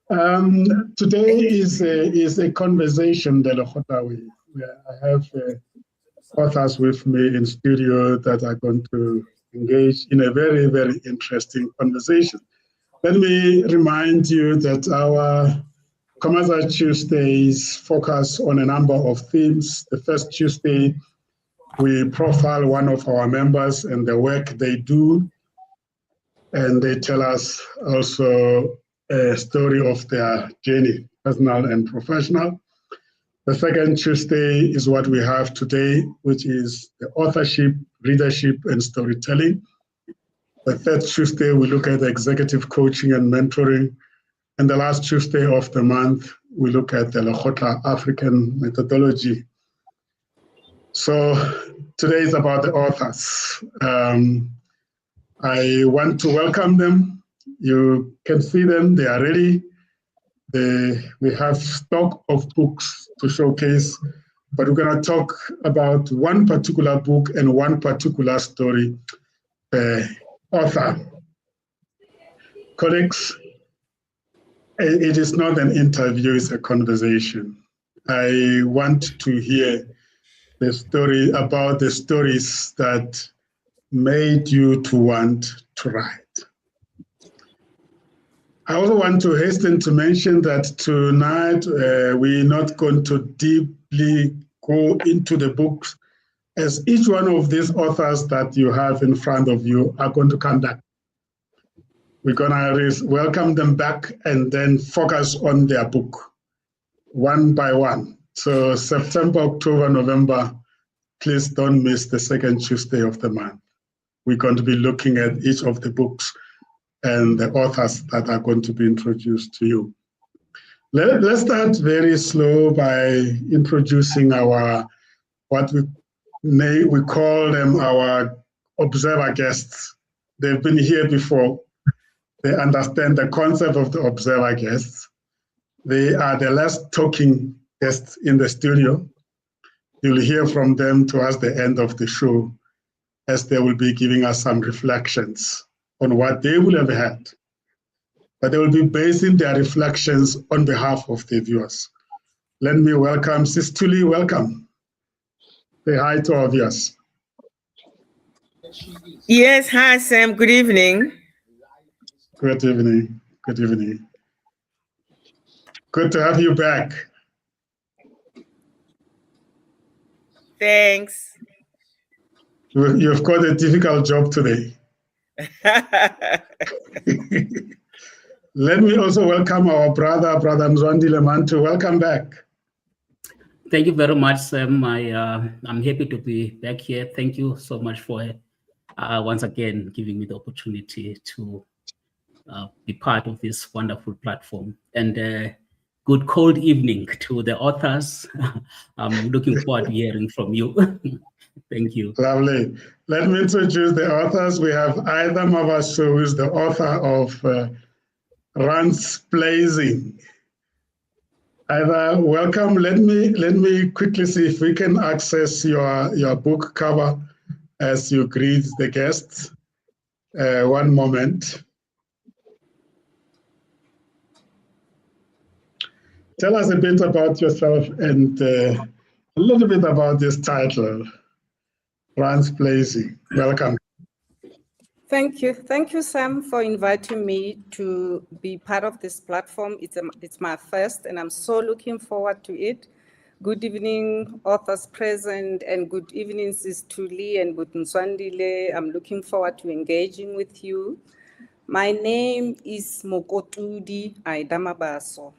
Today is a conversation, Delokhotawi, where I have authors with me in studio that are going to engage in a very, very interesting conversation. Let me remind you that our Commercial Tuesdays focus on a number of themes. The first Tuesday, we profile one of our members and the work they do, and they tell us also a story of their journey, personal and professional. The second Tuesday is what we have today, which is the authorship, readership, and storytelling. The third Tuesday, we look at executive coaching and mentoring. And the last Tuesday of the month, we look at the Lekgotla African methodology. So today is about the authors. I want to welcome them. You can see them, they are ready. We have stock of books to showcase, but we're going to talk about one particular book and one particular story per author. Colleagues, it is not an interview, it's a conversation. I want to hear the story about the stories that made you to want to write. I also want to hasten to mention that tonight we're not going to deeply go into the books, as each one of these authors that you have in front of you are going to come back. We're going to welcome them back and then focus on their book one by one. So September, October, November, please don't miss the second Tuesday of the month. We're going to be looking at each of the books and the authors that are going to be introduced to you. Let's start very slow by introducing our, what we call them our observer guests. They've been here before. They understand the concept of the observer guests. They are the last talking guests in the studio. You'll hear from them towards the end of the show, as they will be giving us some reflections on what they will have had. But they will be basing their reflections on behalf of the viewers. Let me welcome Sistuli, welcome. Say hi to our viewers. Yes, hi Sam, good evening. Good evening, good evening. Good to have you back. Thanks. You've got a difficult job today. Let me also welcome our brother Mzwandile Mantu. Welcome back. Thank you very much, Sam. I'm happy to be back here. Thank you so much for once again giving me the opportunity to be part of this wonderful platform. And good cold evening to the authors. I'm looking forward to hearing from you. Thank you. Lovely. Let me introduce the authors. We have Ida Mavaso, who is the author of Ransplazing. Ida, welcome. Let me quickly see if we can access your book cover as you greet the guests. One moment. Tell us a bit about yourself and a little bit about this title, Ransplazing. Welcome. Thank you, Sam, for inviting me to be part of this platform. It's my first, and I'm so looking forward to it. Good evening, authors present, and good evening, Sistuli and Mzwandile. I'm looking forward to engaging with you. My name is Mokotudi Aida Mabaso.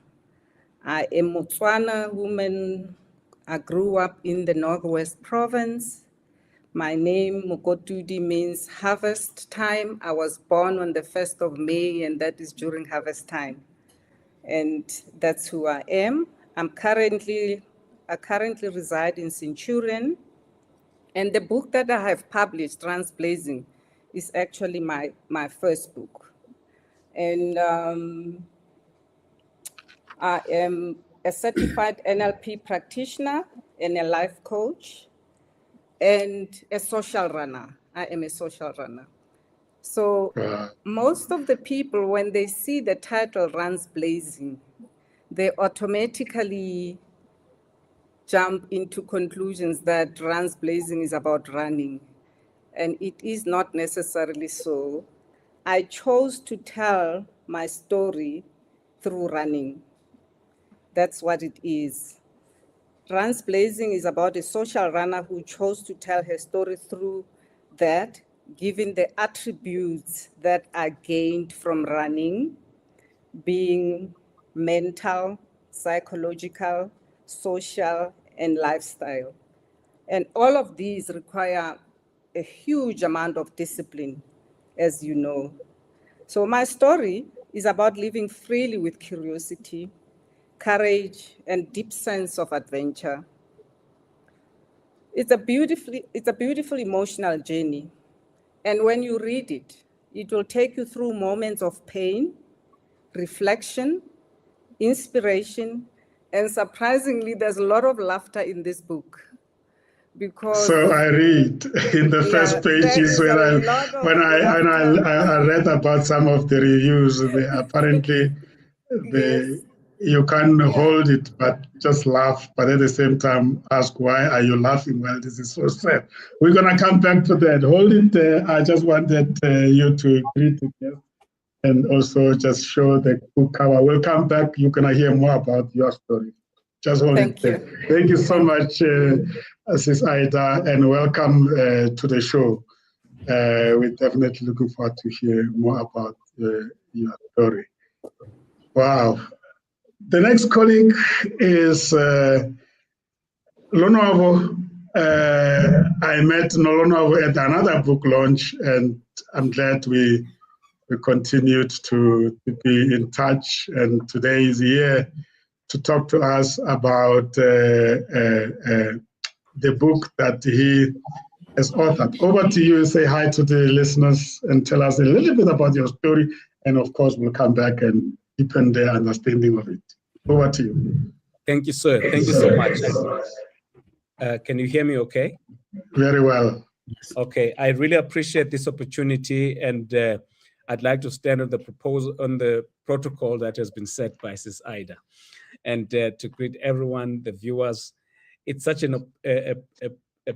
I am a Motswana woman. I grew up in the Northwest Province. My name, Mokotudi, means harvest time. I was born on the 1st of May, and that is during harvest time. And that's who I am. I currently reside in Centurion. And the book that I have published, Ransplazing, is actually my first book. And I am a certified NLP practitioner and a life coach and a social runner. I am a social runner. So most of the people, when they see the title Runs Blazing, they automatically jump into conclusions that Runs Blazing is about running. And it is not necessarily so. I chose to tell my story through running. That's what it is. Runs Blazing is about a social runner who chose to tell her story through that, given the attributes that are gained from running, being mental, psychological, social, and lifestyle. And all of these require a huge amount of discipline, as you know. So my story is about living freely with curiosity, courage, and deep sense of adventure. It's a beautiful emotional journey. And when you read it, it will take you through moments of pain, reflection, inspiration, and surprisingly, there's a lot of laughter in this book. Because so I read in the first pages where I read about some of the reviews. Apparently, you can't hold it, but just laugh. But at the same time, ask why are you laughing? Well, this is so sad. We're gonna come back to that. Hold it there. I just wanted you to greet the guest and also just show the book cover. We'll come back. You're gonna hear more about your story. Just hold it there. Thank you so much, Sis Ida, and welcome to the show. We're definitely looking forward to hear more about your story. Wow. The next colleague is Lonwabo. I met Lonwabo at another book launch, and I'm glad we continued to be in touch. And today is here to talk to us about the book that he has authored. Over to you. Say hi to the listeners and tell us a little bit about your story. And of course, we'll come back and deepen their understanding of it. Over to you. Thank you, sir. Thank you so much. Can you hear me okay? Very well. Okay. I really appreciate this opportunity, and I'd like to stand on the proposal, on the protocol that has been set by Sis Ida, and to greet everyone, the viewers. It's such a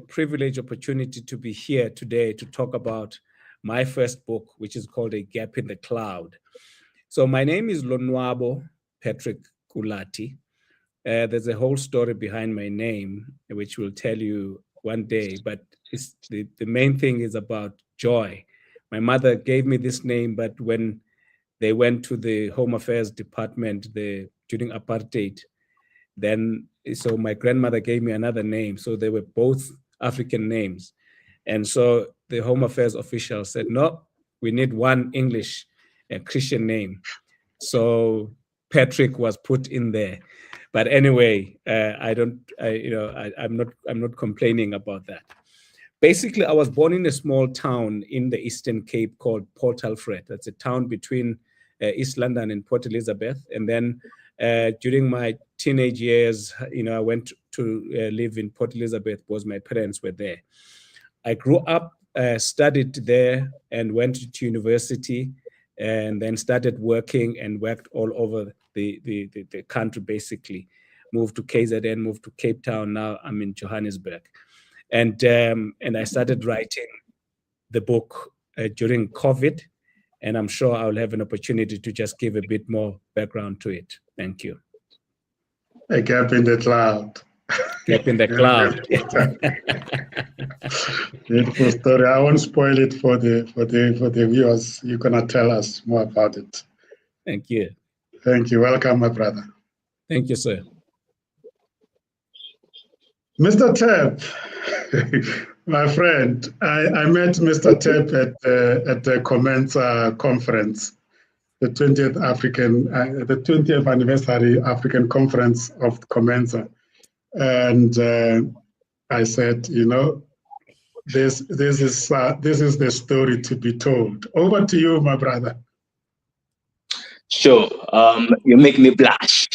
privileged opportunity to be here today to talk about my first book, which is called A Gap in the Cloud. So my name is Lonwabo Patrick Kulati. There's a whole story behind my name, which we'll tell you one day, but the main thing is about joy. My mother gave me this name, but when they went to the Home Affairs Department during apartheid, so my grandmother gave me another name. So they were both African names. And so the Home Affairs official said, no, we need one English Christian name. So Patrick was put in there. But anyway, I'm not complaining about that. Basically, I was born in a small town in the Eastern Cape called Port Alfred. That's a town between East London and Port Elizabeth. And then during my teenage years, I went to live in Port Elizabeth because my parents were there. I grew up, studied there, and went to university, and then started working and worked all over the country, basically. Moved to KZN, moved to Cape Town. Now I'm in Johannesburg. And I started writing the book during COVID, and I'm sure I'll have an opportunity to just give a bit more background to it. Thank you. A Gap in the Cloud. Gap in the Cloud. Beautiful story. I won't spoil it for the viewers. You're gonna tell us more about it. Thank you. Thank you. Welcome, my brother. Thank you, sir. Mr. Tep, my friend, I met Mr. Tep at the Comenza conference, the 20th anniversary African conference of Comenza, and I said, this is the story to be told. Over to you, my brother. Sure. You make me blush.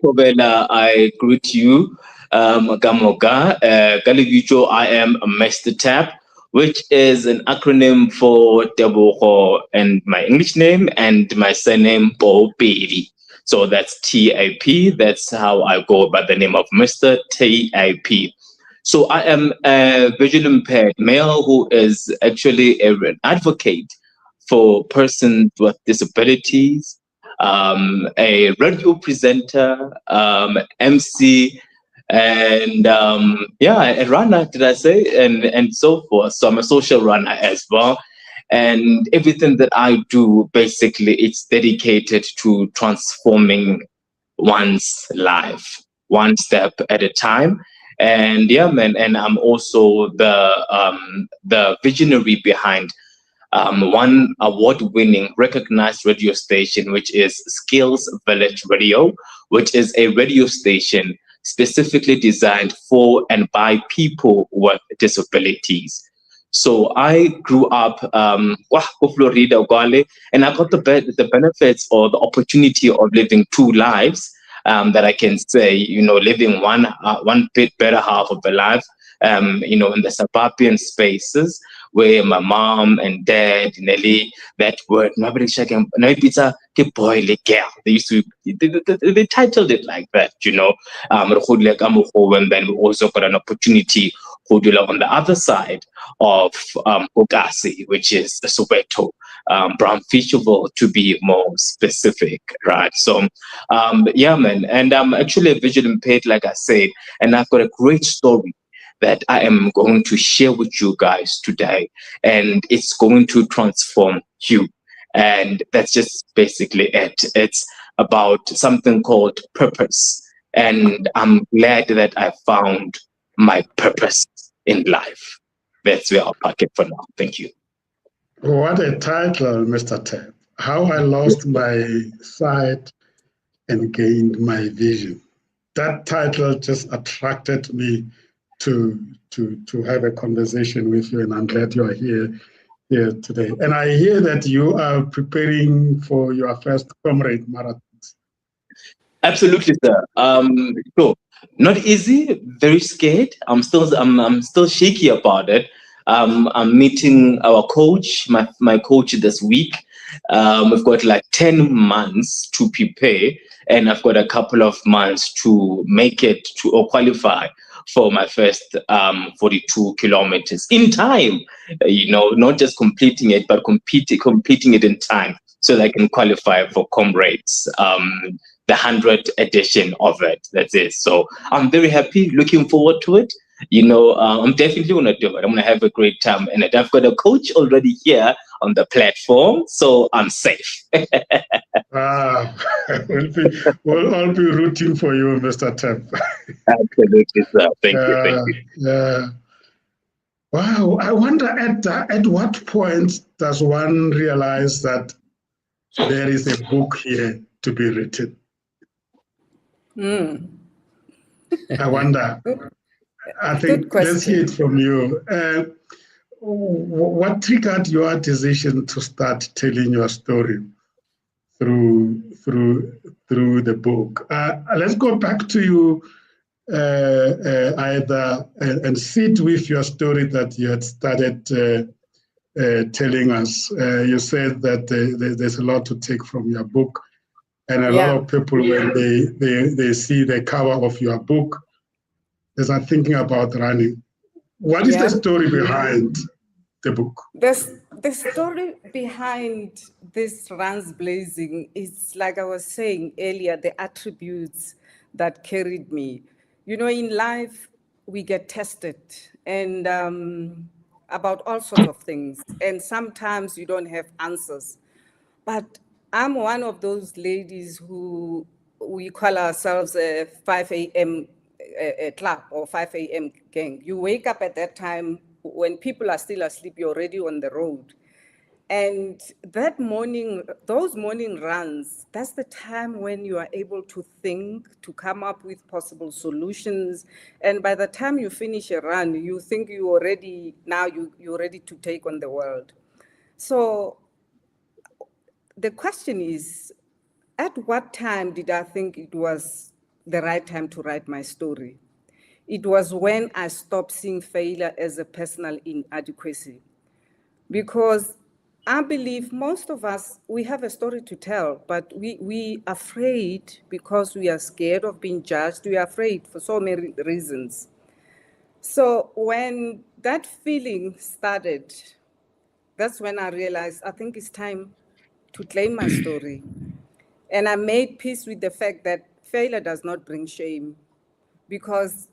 I greet you. Gamoga. Galibicho, I am Mr. Tap, which is an acronym for Tebogo and my English name and my surname Popedi. So that's TAP. That's how I go by the name of Mr. TAP. So I am a visually impaired male who is actually an advocate for persons with disabilities, a radio presenter, MC, and a runner, did I say? And so forth. So I'm a social runner as well. And everything that I do, basically, it's dedicated to transforming one's life, one step at a time. And yeah, man, and I'm also the visionary behind one award-winning recognized radio station, which is Skills Village Radio, which is a radio station specifically designed for and by people with disabilities. So I grew up Florida, and I got the benefits or the opportunity of living two lives. That I can say, living one bit better half of the life, in the suburban spaces where my mom and dad, Nelly, that word, nobody shaking, no pizza, boy, girl. They used to, they titled it like that, and then we also got an opportunity on the other side of Ogasi, which is Soweto, Brown Fisherville to be more specific, right? So, yeah, man, and I'm actually a visually impaired, like I said, and I've got a great story that I am going to share with you guys today, and it's going to transform you. And that's just basically it. It's about something called purpose. And I'm glad that I found my purpose in life. That's where I'll park it for now. Thank you. What a title, Mr. Tab. How I lost my sight and gained my vision. That title just attracted me to have a conversation with you, and I'm glad you are here today. And I hear that you are preparing for your first Comrade Marathon. Absolutely, sir. So not easy, very scared. I'm still shaky about it. I'm meeting our coach, my coach this week. We've got like 10 months to prepare, and I've got a couple of months to make it or qualify for my first 42 kilometers in time. Not just completing it, but completing it in time so that I can qualify for Comrades. The 100th edition of it. That's it. So I'm very happy, looking forward to it. I'm definitely going to do it. I'm going to have a great time in it. I've got a coach already here on the platform, so I'm safe. We'll all be rooting for you, Mr. Temp. Absolutely, sir. Thank you. Yeah. Wow. I wonder at what point does one realize that there is a book here to be written? I wonder. I think let's hear it from you. What triggered your decision to start telling your story through the book? Let's go back to you, Ida, and sit with your story that you had started telling us. You said that there's a lot to take from your book. And a lot of people, when they see the cover of your book, they start thinking about running. What is the story behind the book? The story behind this Runs Blazing is, like I was saying earlier, the attributes that carried me. In life, we get tested and about all sorts of things. And sometimes you don't have answers. But I'm one of those ladies who we call ourselves a 5 a.m. club or 5 a.m. gang. You wake up at that time when people are still asleep, you're already on the road. And that morning, those morning runs, that's the time when you are able to think, to come up with possible solutions. And by the time you finish a run, you think you're ready to take on the world. So the question is, at what time did I think it was the right time to write my story? it was when I stopped seeing failure as a personal inadequacy. Because I believe most of us, we have a story to tell, but we are afraid because we are scared of being judged. We are afraid for so many reasons. So when that feeling started, that's when I realized I think it's time to claim my story. And I made peace with the fact that failure does not bring shame, because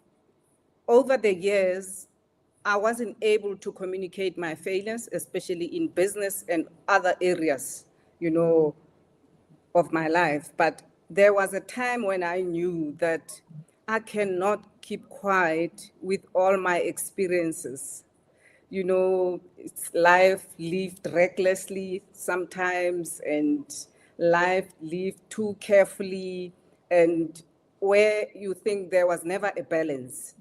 over the years, I wasn't able to communicate my failures, especially in business and other areas, of my life. But there was a time when I knew that I cannot keep quiet with all my experiences. It's life lived recklessly sometimes, and life lived too carefully, and where you think there was never a balance.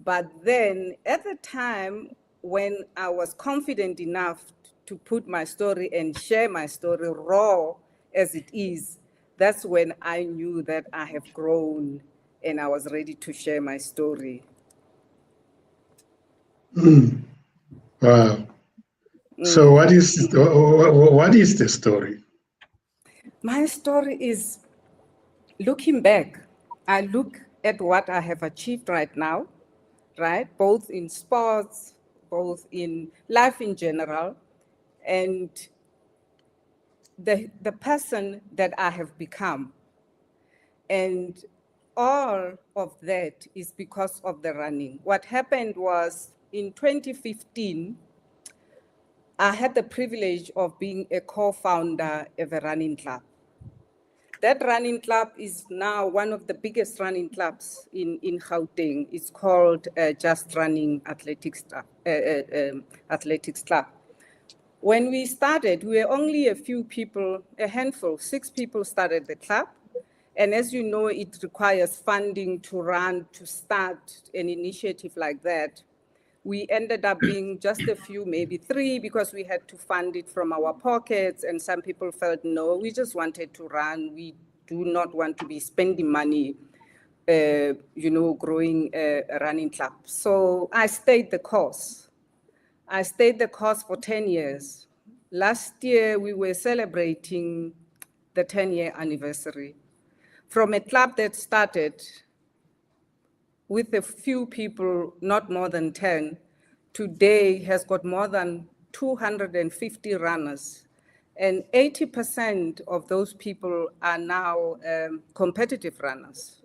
But then at the time when I was confident enough to put my story and share my story raw as it is, that's when I knew that I have grown and I was ready to share my story. Wow. So what is the story? My story is, looking back, I look at what I have achieved right now, right? Both in sports, both in life in general, and the person that I have become. And all of that is because of the running. What happened was in 2015, I had the privilege of being a co-founder of a running club. That running club is now one of the biggest running clubs in Gauteng. It's called Just Running Athletics Club. When we started, we were only a few people, a handful, 6 people started the club. And as you know, it requires funding to start an initiative like that. We ended up being just a few, maybe 3, because we had to fund it from our pockets. And some people felt, no, we just wanted to run. We do not want to be spending money, growing a running club. So I stayed the course. I stayed the course for 10 years. Last year, we were celebrating the 10-year anniversary. From a club that started with a few people, not more than 10, today has got more than 250 runners. And 80% of those people are now competitive runners.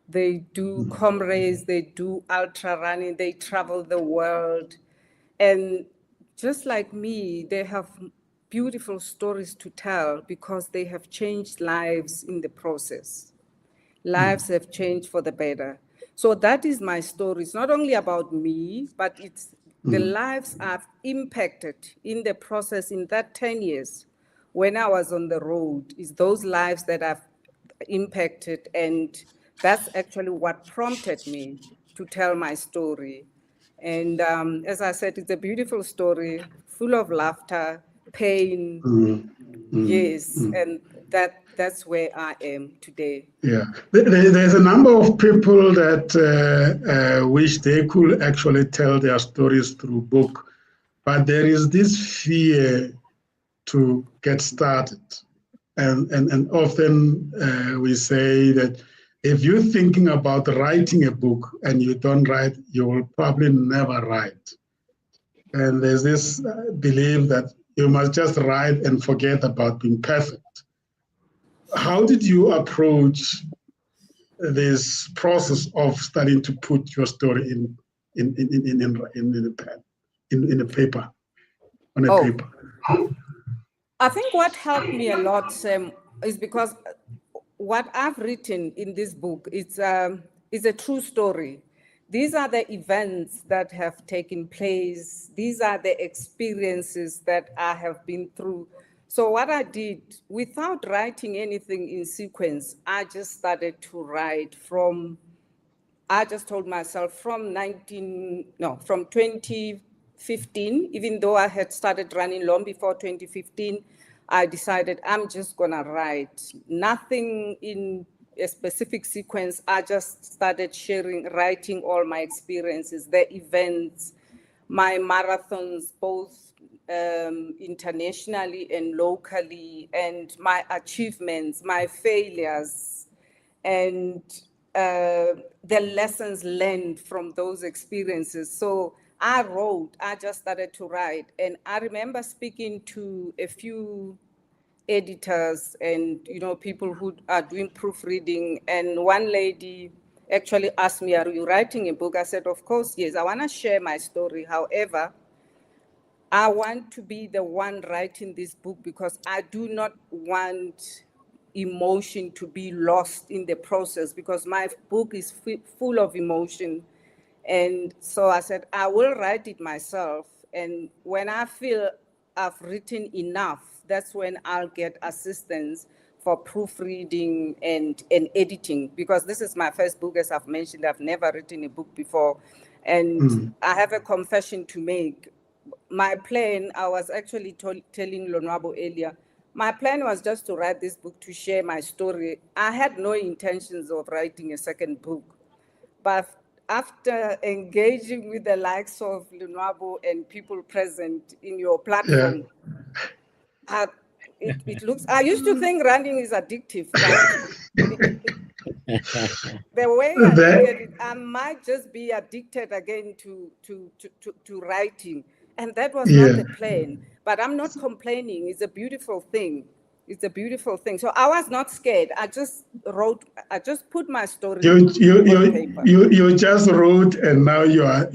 They do comrades, they do ultra running, they travel the world. And just like me, they have beautiful stories to tell because they have changed lives in the process. Lives have changed for the better. So that is my story. It's not only about me, but it's the lives I've impacted in the process in that 10 years when I was on the road. Is those lives that I've impacted, and that's actually what prompted me to tell my story. And as I said, it's a beautiful story, full of laughter, pain, yes, and that's where I am today. Yeah, there's a number of people that wish they could actually tell their stories through book, but there is this fear to get started. And often we say that if you're thinking about writing a book and you don't write, you will probably never write. And there's this belief that you must just write and forget about being perfect. How did you approach this process of starting to put your story in a paper, on a paper? I think what helped me a lot, Sam, is because what I've written in this book is a true story. These are the events that have taken place. These are the experiences that I have been through. So what I did, without writing anything in sequence, I just started to write I just told myself from 2015, even though I had started running long before 2015, I decided I'm just gonna write. Nothing in a specific sequence, I just started writing all my experiences, the events, my marathons, both internationally and locally, and my achievements, my failures, and the lessons learned from those experiences. So I just started to write. And I remember speaking to a few editors and, people who are doing proofreading. And one lady actually asked me, "Are you writing a book?" I said, "Of course, yes. I want to share my story. However, I want to be the one writing this book because I do not want emotion to be lost in the process, because my book is full of emotion." And so I said, I will write it myself. And when I feel I've written enough, that's when I'll get assistance for proofreading and editing, because this is my first book. As I've mentioned, I've never written a book before. And I have a confession to make. My plan, I was actually telling Lonwabo earlier, my plan was just to write this book to share my story. I had no intentions of writing a second book. But after engaging with the likes of Lonwabo and people present in your platform, it looks, I used to think running is addictive, but the way I look at it, I might just be addicted again to writing. And that was not the plan, but I'm not complaining. It's a beautiful thing. It's a beautiful thing. So I was not scared. I just put my story on paper. You just wrote, and now you are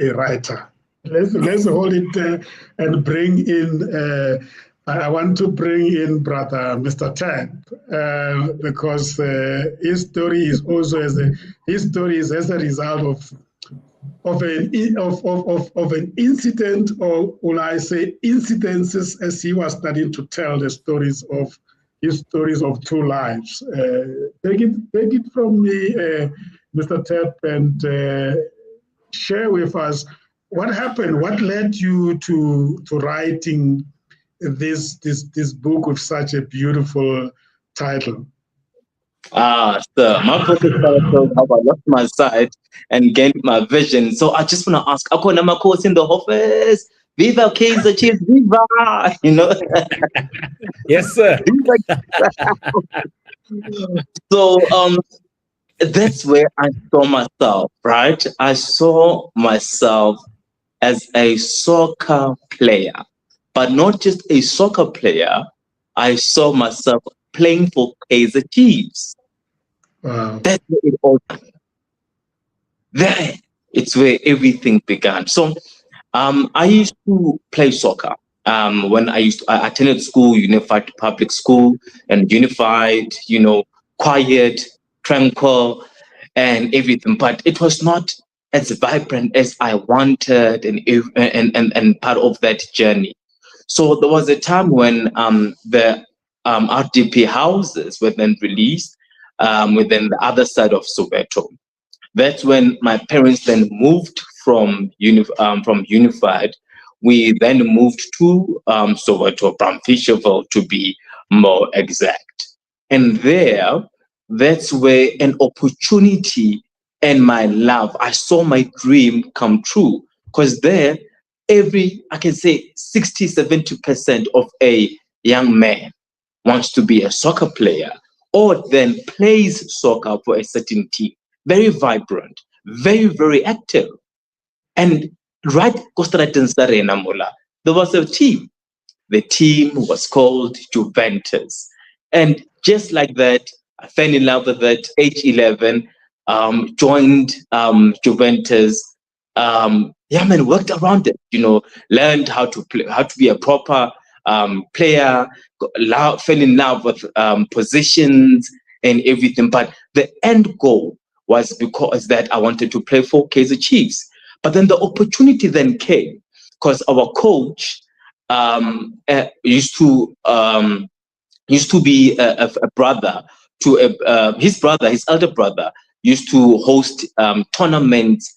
a writer. Let's hold it and bring in. I want to bring in Brother Mr. Ted because his story is also as a result of an incident, or will I say incidences, as he was starting to tell his stories of two lives. Take it from me, Mr. Ted, and share with us what happened. What led you to writing this book with such a beautiful title? So my focus started how I lost my sight and gained my vision. So I just want to ask, ako na course in the office, viva Kaiser Chiefs, viva, Yes, sir. So that's where I saw myself, right? I saw myself as a soccer player, but not just a soccer player. I saw myself playing for Kaiser Chiefs. Wow. That's where it all began. There, it's where everything began. So I used to play soccer. When I attended school, Unified Public School, and Unified, quiet, tranquil, and everything. But it was not as vibrant as I wanted, and part of that journey. So there was a time when the RDP houses were then released within the other side of Soweto. That's when my parents then moved from Unified. We then moved to Soweto, Bramfisherville to be more exact. And that's where an opportunity and my love, I saw my dream come true. Because there, I can say 60-70% of a young man wants to be a soccer player or then plays soccer for a certain team. Very vibrant, very, very active. And right there was a team. The team was called Juventus. And just like that, I fell in love with it. Age 11, joined Juventus. Worked around it, learned how to play, how to be a proper player, fell in love with positions and everything. But the end goal was because that I wanted to play for Kaiser Chiefs. But then the opportunity then came because our coach used to be a brother to his elder brother used to host tournaments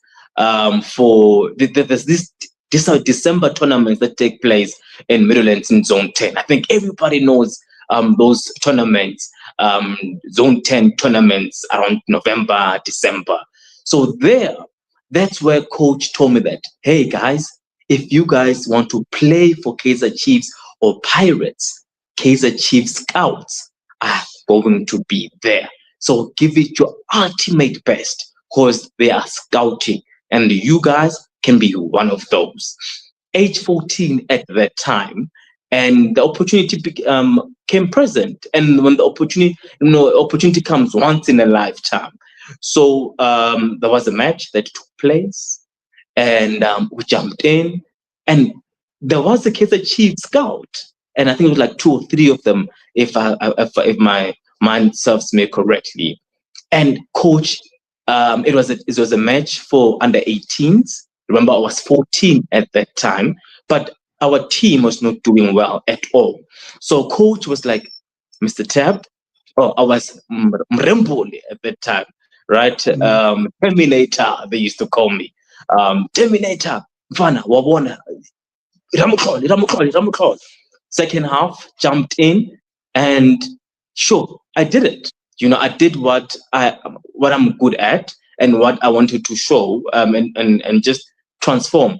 for there's this December tournaments that take place in Middlelands in Zone 10. I think everybody knows those tournaments. Zone 10 tournaments around November, December. So that's where coach told me that, hey guys, if you guys want to play for Kaizer Chiefs or Pirates, Kaizer Chiefs scouts are going to be there. So give it your ultimate best, because they are scouting and you guys can be one of those. Age 14 at that time, and the opportunity came present. And when the opportunity comes once in a lifetime. So there was a match that took place, and we jumped in, and there was a Kaizer Chiefs scout, and I think it was like 2 or 3 of them, if my mind serves me correctly. And coach, it was a match for under 18s. Remember, I was 14 at that time, but our team was not doing well at all. So coach was like, Mr. Tab, I was Mrembole at that time, right? Terminator, they used to call me. Terminator, Vana, Wabona, Ramukol. Second half, jumped in, and sure, I did it. I did what I'm good at and what I wanted to show, and just transform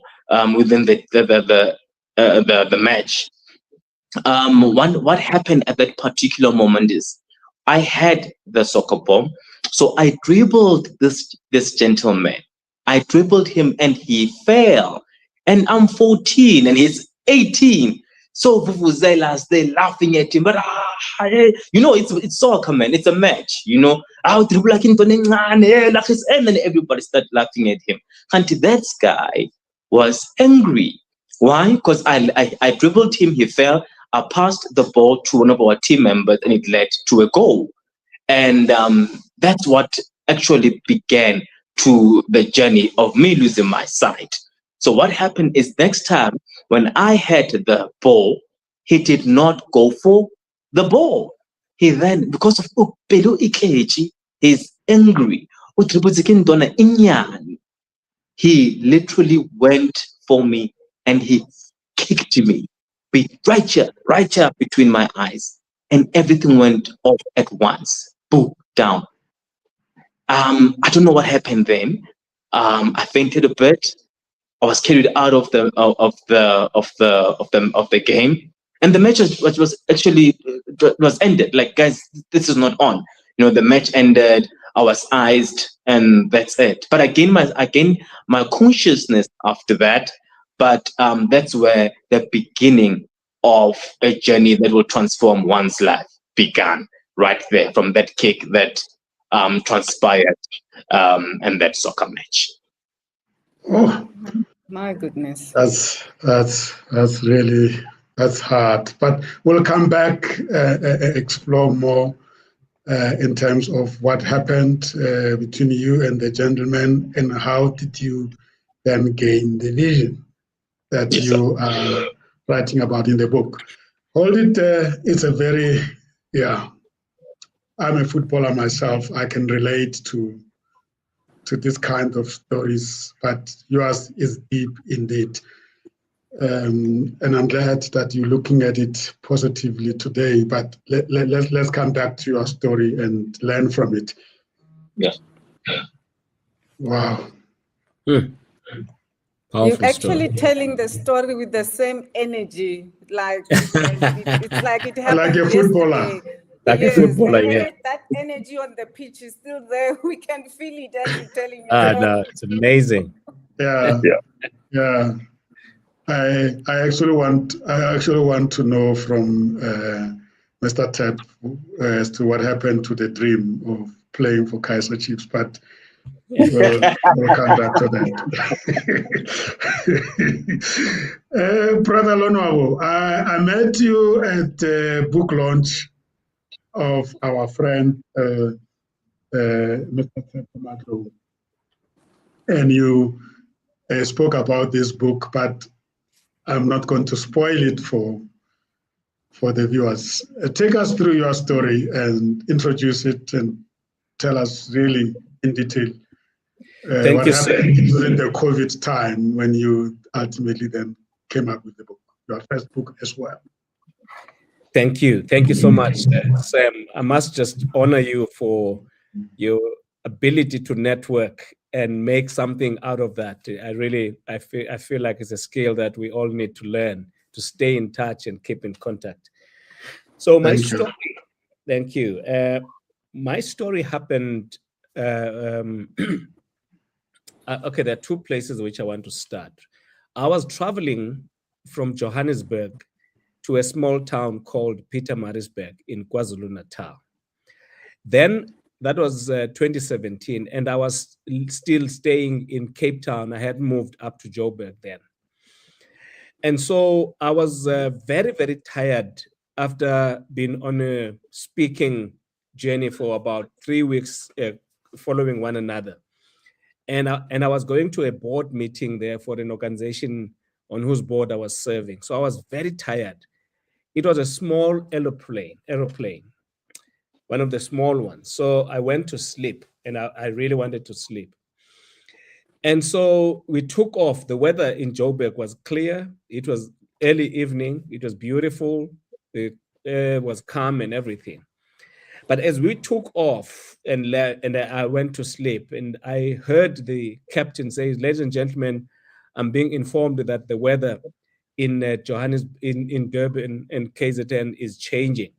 within the match. What happened at that particular moment is I had the soccer ball, so I dribbled this gentleman. I dribbled him and he fell, and I'm 14 and he's 18. So vuvuzelas, they're laughing at him, but it's soccer, man. It's a match, I'll dribble like in and then everybody started laughing at him. And that guy was angry. Why? Because I dribbled him, he fell. I passed the ball to one of our team members, and it led to a goal. And that's what actually began to the journey of me losing my sight. So what happened is, next time when I had the ball, he did not go for the ball. He then, because of Pelu Ikeji, he's angry. He literally went for me and he kicked me right here between my eyes, and everything went off at once. Boom, down. I don't know what happened then. I fainted a bit. I was carried out of the game, and the match was actually ended. Like, guys, this is not on. The match ended. I was iced, and that's it. But I gained my consciousness after that. But that's where the beginning of a journey that will transform one's life began. Right there, from that kick that transpired, and that soccer match. Oh, my goodness. That's hard. But we'll come back, explore more in terms of what happened between you and the gentleman, and how did you then gain the vision that you are writing about in the book. Hold it there. It's a very, I'm a footballer myself. I can relate to this kind of stories, but yours is deep indeed. And I'm glad that you're looking at it positively today, but let's come back to your story and learn from it. Yeah. Wow. You're actually telling the story with the same energy, like it's like it happened like a footballer. Yesterday. Like a footballer, yeah. That energy on the pitch is still there. We can feel it as you're telling me. No, it's amazing. Yeah. I actually want to know from Mr. Tab as to what happened to the dream of playing for Kaizer Chiefs, but we'll come back to that. Brother Lonwabo, I met you at the book launch of our friend Mr. Tab, and you spoke about this book, but I'm not going to spoil it for the viewers. Take us through your story and introduce it and tell us really in detail what happened during the COVID time when you ultimately then came up with the book, your first book as well. Thank you. Thank you so much, Sam. I must just honor you for your ability to network and make something out of that. I feel like it's a skill that we all need to learn to stay in touch and keep in contact. So my story, thank you. My story happened, okay, there are two places which I want to start. I was traveling from Johannesburg to a small town called Pietermaritzburg in KwaZulu-Natal. Then that was 2017, and I was still staying in Cape Town. I had moved up to Joburg then. And so I was very, very tired after being on a speaking journey for about 3 weeks following one another. And I was going to a board meeting there for an organization on whose board I was serving. So I was very tired. It was a small aeroplane, one of the small ones. So I went to sleep, and I really wanted to sleep. And so we took off. The weather in Joburg was clear. It was early evening. It was beautiful. The air was calm and everything. But as we took off and I went to sleep, and I heard the captain say, "Ladies and gentlemen, I'm being informed that the weather in Johannesburg, in Durban and KZN is changing.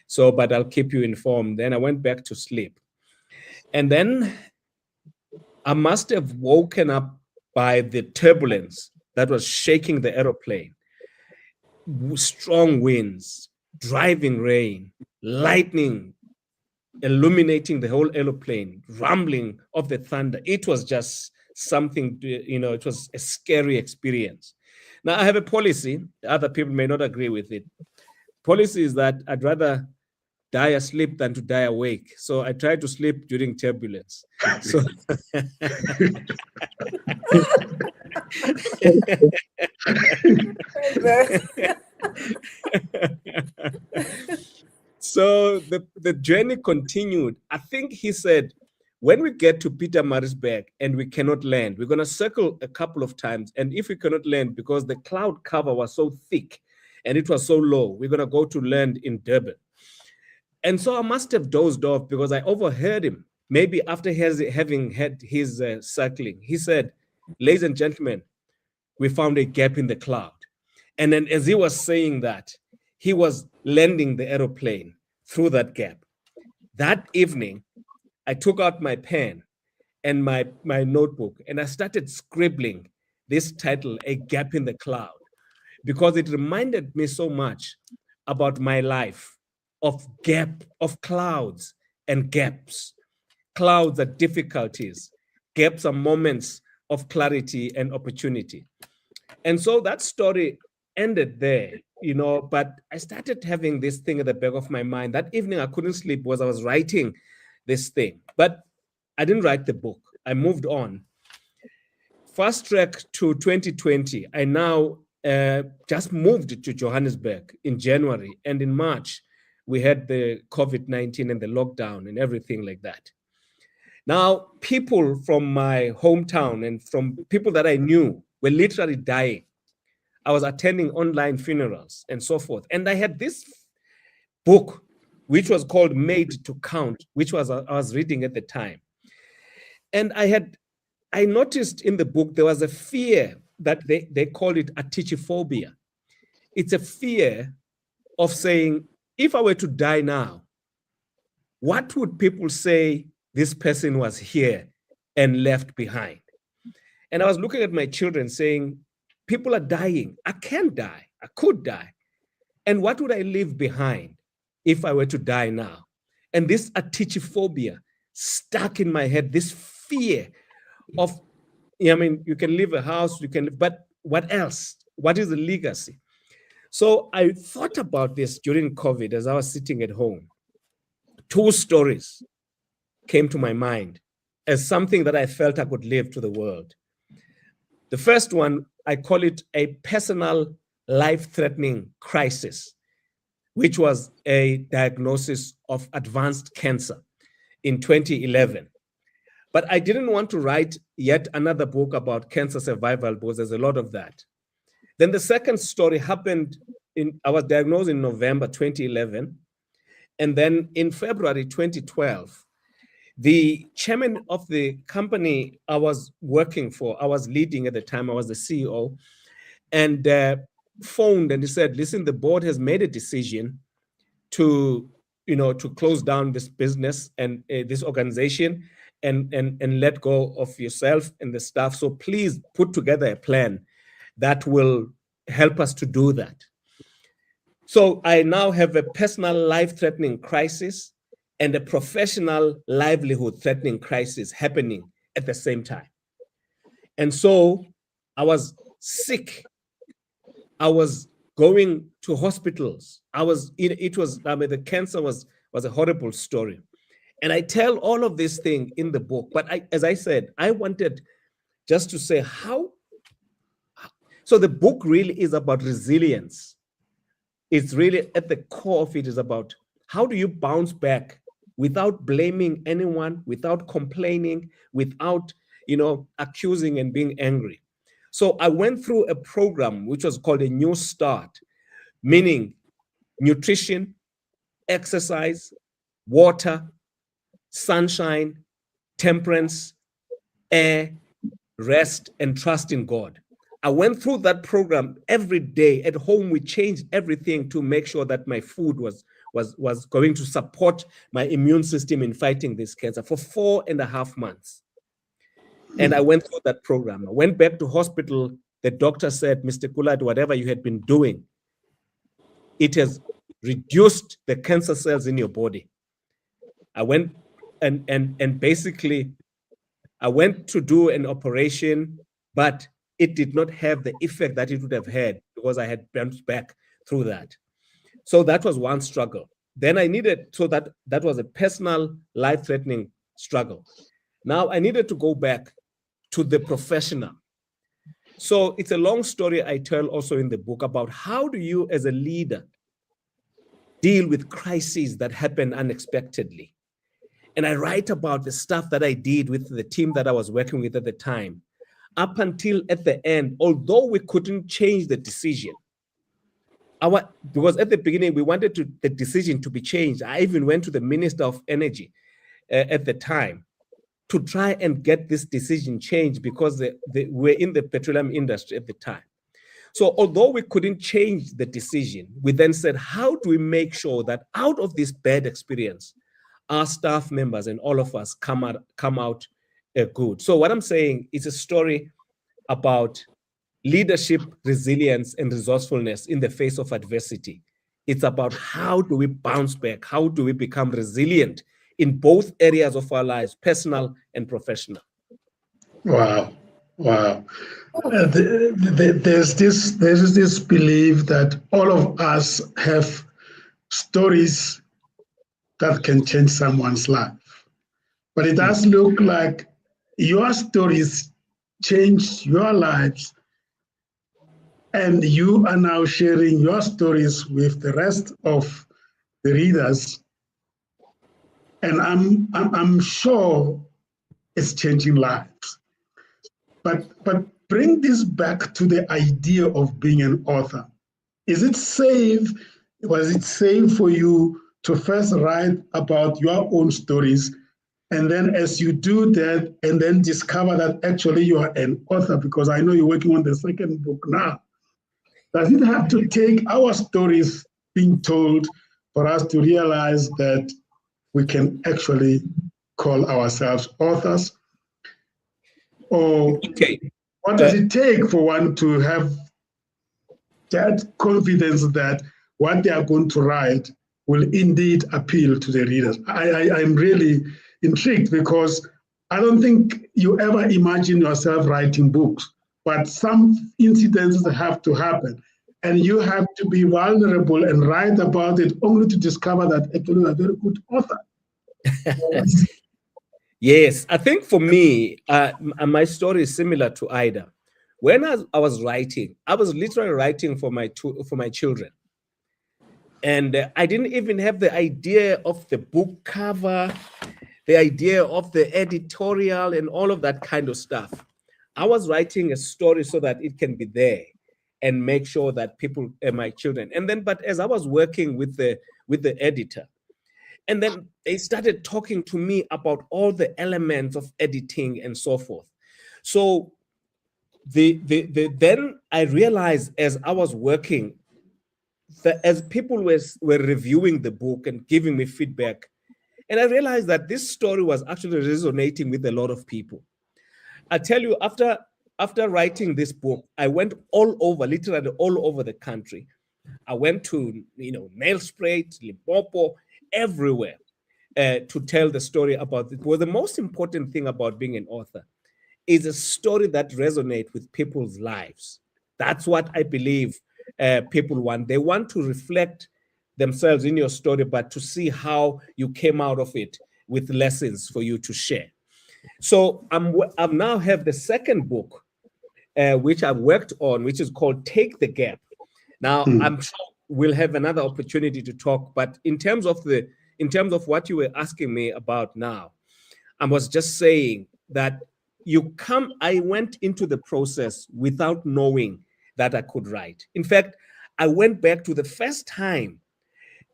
So, but I'll keep you informed." Then I went back to sleep. And then I must have woken up by the turbulence that was shaking the aeroplane. Strong winds, driving rain, lightning illuminating the whole aeroplane, rumbling of the thunder. It was just something, it was a scary experience. Now, I have a policy. Other people may not agree with it. Policy is that I'd rather die asleep than to die awake. So I try to sleep during turbulence. So so the journey continued. I think he said, when we get to Pietermaritzburg and we cannot land, we're going to circle a couple of times. And if we cannot land, because the cloud cover was so thick and it was so low, we're going to go to land in Durban. And so I must have dozed off because I overheard him. Maybe after having had his circling, he said, "Ladies and gentlemen, we found a gap in the cloud." And then as he was saying that, he was landing the aeroplane through that gap. That evening, I took out my pen and my notebook, and I started scribbling this title, "A Gap in the Cloud," because it reminded me so much about my life of clouds and gaps. Clouds are difficulties. Gaps are moments of clarity and opportunity. And so that story ended there, but I started having this thing at the back of my mind. That evening I couldn't sleep because I was writing this thing, but I didn't write the book. I moved on. Fast track to 2020. I now just moved to Johannesburg in January, and in March, we had the COVID-19 and the lockdown and everything like that. Now, people from my hometown and from people that I knew were literally dying. I was attending online funerals and so forth. And I had this book, which was called Made to Count, which I was reading at the time. And I noticed in the book, there was a fear that they call it atychiphobia. It's a fear of saying, if I were to die now, what would people say this person was here and left behind? And I was looking at my children saying, people are dying. I can die. I could die. And what would I leave behind if I were to die now? And this atychiphobia stuck in my head, this fear of, you can leave a house, but what else? What is the legacy? So I thought about this during COVID as I was sitting at home. Two stories came to my mind as something that I felt I could leave to the world. The first one, I call it a personal life-threatening crisis, which was a diagnosis of advanced cancer in 2011. But I didn't want to write yet another book about cancer survival because there's a lot of that. Then the second story happened I was diagnosed in November 2011. And then in February 2012, the chairman of the company I was working for, I was leading at the time, I was the CEO, and phoned and he said, listen, the board has made a decision to close down this business and this organization and let go of yourself and the staff. So please put together a plan that will help us to do that. So I now have a personal life-threatening crisis and a professional livelihood-threatening crisis happening at the same time. And so I was sick. I was going to hospitals. The cancer was a horrible story. And I tell all of this thing in the book, but as I said, I wanted just to say how. So the book really is about resilience. It's really at the core of it is about how do you bounce back without blaming anyone, without complaining, without, accusing and being angry. So I went through a program which was called a New Start, meaning nutrition, exercise, water, sunshine, temperance, air, rest, and trust in God. I went through that program every day. At home, we changed everything to make sure that my food was going to support my immune system in fighting this cancer for 4.5 months. And I went through that program. I went back to hospital. The doctor said, Mr. Kulat, whatever you had been doing, it has reduced the cancer cells in your body. I went and basically I went to do an operation, but it did not have the effect that it would have had because I had bounced back through that. So that was one struggle. Then that was a personal life-threatening struggle. Now I needed to go back to the professional. So it's a long story I tell also in the book about how do you as a leader deal with crises that happen unexpectedly. And I write about the stuff that I did with the team that I was working with at the time. Up until at the end, although we couldn't change the decision, because at the beginning we wanted the decision to be changed. I even went to the Minister of Energy at the time to try and get this decision changed because they were in the petroleum industry at the time. So although we couldn't change the decision, we then said, how do we make sure that out of this bad experience, our staff members and all of us come out good? So what I'm saying is a story about leadership, resilience, and resourcefulness in the face of adversity. It's about how do we bounce back? How do we become resilient in both areas of our lives, personal and professional? Wow. There's this belief that all of us have stories that can change someone's life. But it does look like your stories changed your lives, and you are now sharing your stories with the rest of the readers. And I'm sure it's changing lives. But bring this back to the idea of being an author. Was it safe for you to first write about your own stories, and then as you do that, and then discover that actually you are an author, because I know you're working on the second book now. Does it have to take our stories being told for us to realize that we can actually call ourselves authors? Or what does it take for one to have that confidence that what they are going to write will indeed appeal to the readers? I'm really intrigued, because I don't think you ever imagine yourself writing books, but some incidents have to happen, and you have to be vulnerable and write about it only to discover that actually you're a very good author. Yes, I think for me, my story is similar to Ida. When I was writing, I was literally writing for my children. And I didn't even have the idea of the book cover, the idea of the editorial and all of that kind of stuff. I was writing a story so that it can be there. and make sure that people, my children. And then, but as I was working with the editor, and then they started talking to me about all the elements of editing and so forth. So then I realized as I was working that as people were reviewing the book and giving me feedback, and I realized that this story was actually resonating with a lot of people. I tell you, after writing this book, I went all over, literally all over the country. I went to, Nelspruit, Limpopo, everywhere to tell the story about it. Well, the most important thing about being an author is a story that resonates with people's lives. That's what I believe people want. They want to reflect themselves in your story, but to see how you came out of it with lessons for you to share. So I now have the second book, which I've worked on, which is called Take the Gap. Now, I'm sure we'll have another opportunity to talk, but in terms of what you were asking me about now, I was just saying that I went into the process without knowing that I could write. In fact, I went back to the first time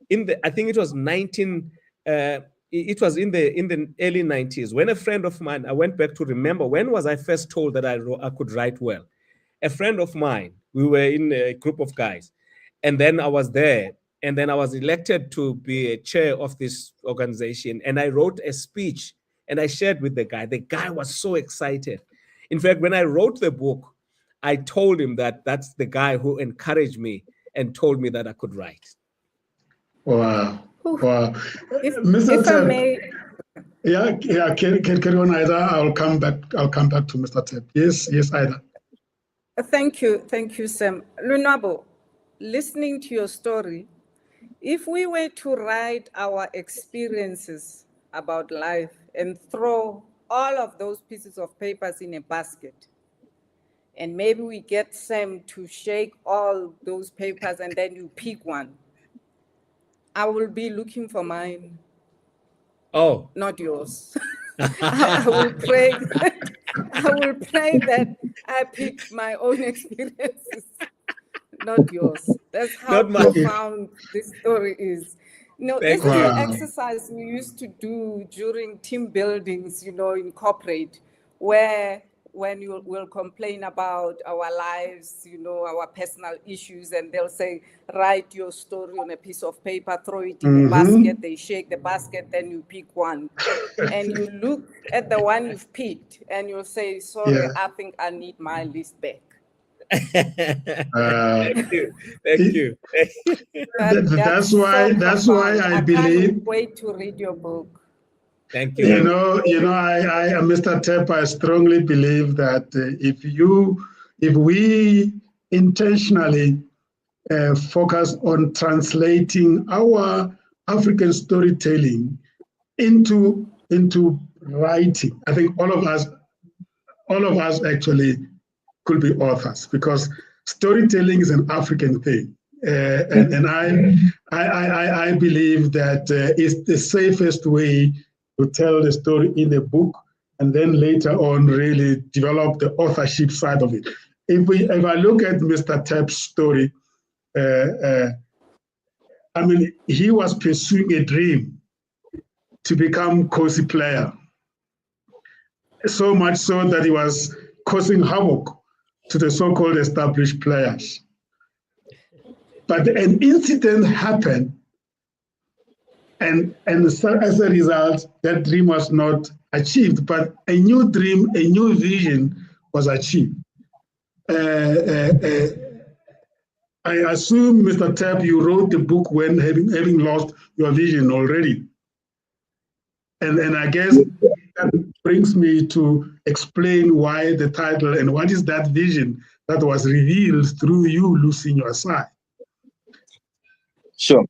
I think it was in the early 90s, when a friend of mine, I went back to remember, when was I first told that I could write well? A friend of mine, we were in a group of guys, and then I was there, and then I was elected to be a chair of this organization, and I wrote a speech, and I shared with the guy. The guy was so excited. In fact, when I wrote the book, I told him that that's the guy who encouraged me and told me that I could write. Wow. Wow. Mr. If I may. Yeah, carry on, Ida. I'll come back to Mr. Tep. Yes, Ida. Thank you, Sam. Lunabo, listening to your story, if we were to write our experiences about life and throw all of those pieces of papers in a basket, and maybe we get Sam to shake all those papers and then you pick one, I will be looking for mine. Oh, not yours. I will pray that I pick my own experiences, not yours. That's how profound this story is. This is an exercise we used to do during team buildings, in corporate, where when you will complain about our lives, our personal issues, and they'll say, write your story on a piece of paper, throw it in a basket, they shake the basket, then you pick one. And you look at the one you've picked, and you'll say, sorry, I think I need my list back. Thank you. That's why I believe. Can't wait to read your book. Thank you. I Mr. Tep, I strongly believe that if we intentionally focus on translating our African storytelling into writing, I think all of us actually could be authors, because storytelling is an African thing, and I believe that it's the safest way to tell the story in a book, and then later on really develop the authorship side of it. If I look at Mr. Tep's story, he was pursuing a dream to become cozy player, so much so that he was causing havoc to the so-called established players. But an incident happened, and so as a result, that dream was not achieved, but a new dream, a new vision was achieved. I assume, Mr. Tep, you wrote the book when having lost your vision already. And I guess that brings me to explain why the title and what is that vision that was revealed through you losing your sight. Sure.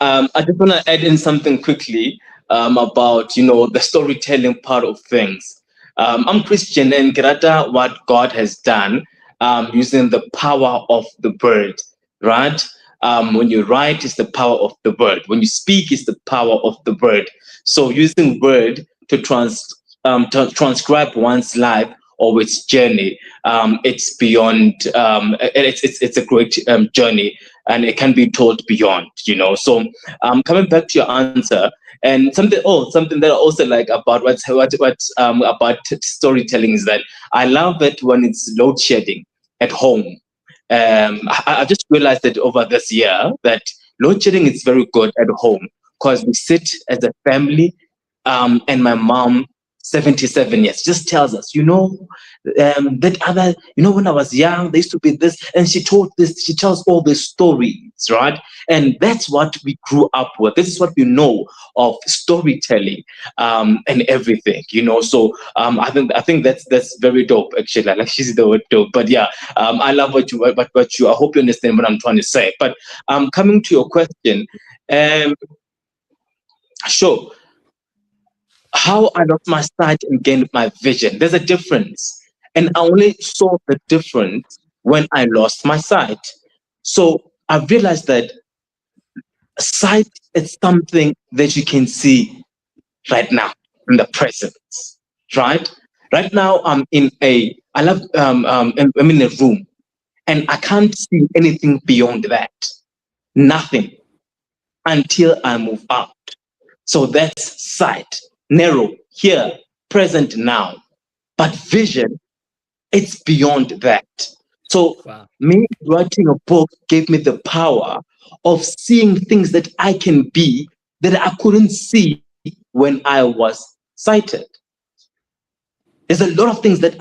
I just want to add in something quickly about, the storytelling part of things. I'm Christian and grata what God has done using the power of the word, right? When you write, it's the power of the word. When you speak, it's the power of the word. So using word to transcribe one's life or its journey, it's beyond. It's a great journey, and it can be told beyond. So coming back to your answer, and something that I also like about about storytelling is that I love it when it's load shedding at home. I just realized that over this year that load shedding is very good at home because we sit as a family, and my mom, 77 years, just tells us, that other, when I was young, there used to be this, and she tells all the stories, right? And that's what we grew up with. This is what we know of storytelling, and everything, So I think that's very dope, actually. Like she's the word dope, but yeah, I love what you. I hope you understand what I'm trying to say. But coming to your question, sure. How I lost my sight and gained my vision. There's a difference. And I only saw the difference when I lost my sight. So I realized that sight is something that you can see right now in the present, right? Right now I'm in a room, and I can't see anything beyond that. Nothing until I move out. So that's sight. Narrow, here, present, now. But vision, it's beyond that. So me writing a book gave me the power of seeing things that I can be that I couldn't see when I was sighted. There's a lot of things that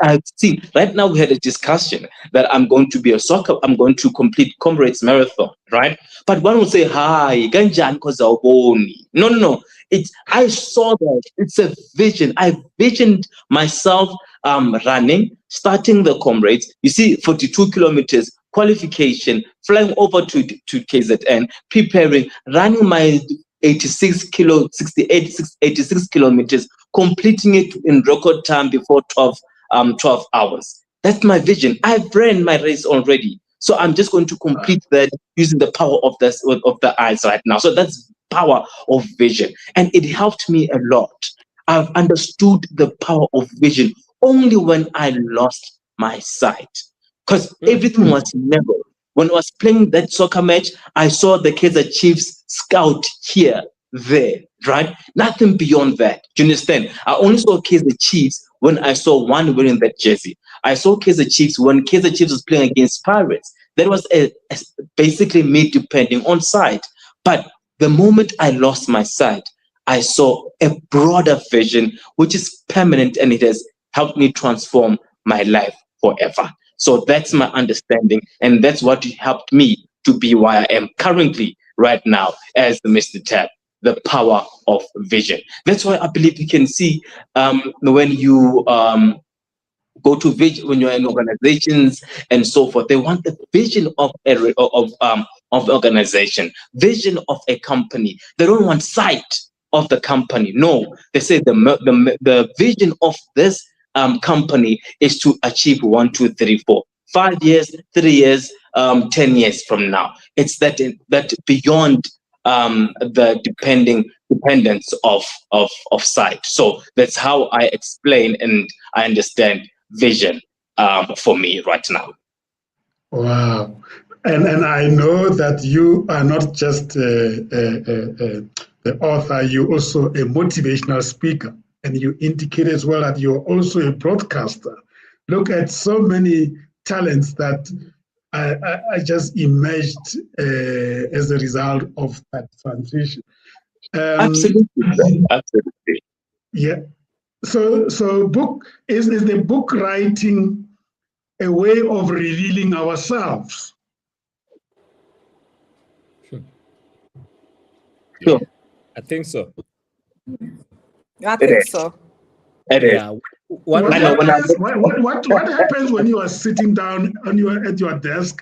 I've seen. Right now, we had a discussion that I'm going to complete Comrades Marathon, right? But one would say, hi, ganjani kozawuboni. No. I saw that. It's a vision. I visioned myself running, starting the Comrades. You see, 42 kilometers, qualification, flying over to KZN, preparing, running my 86 kilometers, completing it in record time before 12 hours. That's my vision. I've ran my race already. So I'm just going to complete that using the power of the eyes right now. So that's power of vision. And it helped me a lot. I've understood the power of vision only when I lost my sight. Because everything was narrow. When I was playing that soccer match, I saw the Kaizer Chiefs scout here, there, right? Nothing beyond that. Do you understand? I only saw Kaizer Chiefs when I saw one wearing that jersey. I saw Kaizer Chiefs when Kaizer Chiefs was playing against Pirates. That was basically me depending on sight. But the moment I lost my sight, I saw a broader vision, which is permanent, and it has helped me transform my life forever. So that's my understanding, and that's what helped me to be where I am currently right now as the Mr. Tab, the power of vision. That's why I believe you can see when you go to vision, when you're in organizations and so forth, they want the vision of the organization, vision of a company. They don't want sight of the company. No, they say the vision of this company is to achieve 1, 2, 3, 4, 5 years, 3 years, 10 years from now. It's that beyond the dependence of sight. So that's how I explain and I understand vision for me right now. Wow. And I know that you are not just the author, you're also a motivational speaker. And you indicate as well that you're also a broadcaster. Look at so many talents that I just emerged as a result of that transition. Absolutely. Yeah. So book is the book writing a way of revealing ourselves? Sure. I think so. I think so. Yeah. What happens when you are sitting down at your desk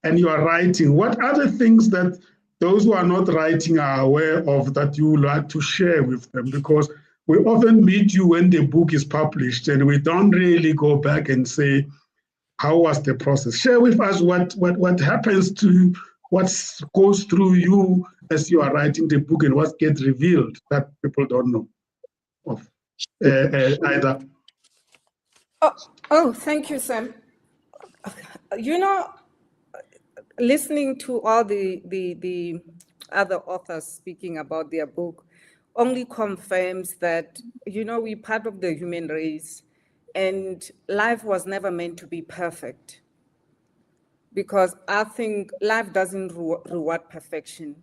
and you are writing? What are the things that those who are not writing are aware of that you would like to share with them? Because we often meet you when the book is published and we don't really go back and say, how was the process? Share with us what happens to you, what goes through you as you are writing the book and what gets revealed that people don't know of either. Oh, thank you, Sam. You know, listening to all the other authors speaking about their book only confirms that, you know, we're part of the human race and life was never meant to be perfect. Because I think life doesn't reward perfection.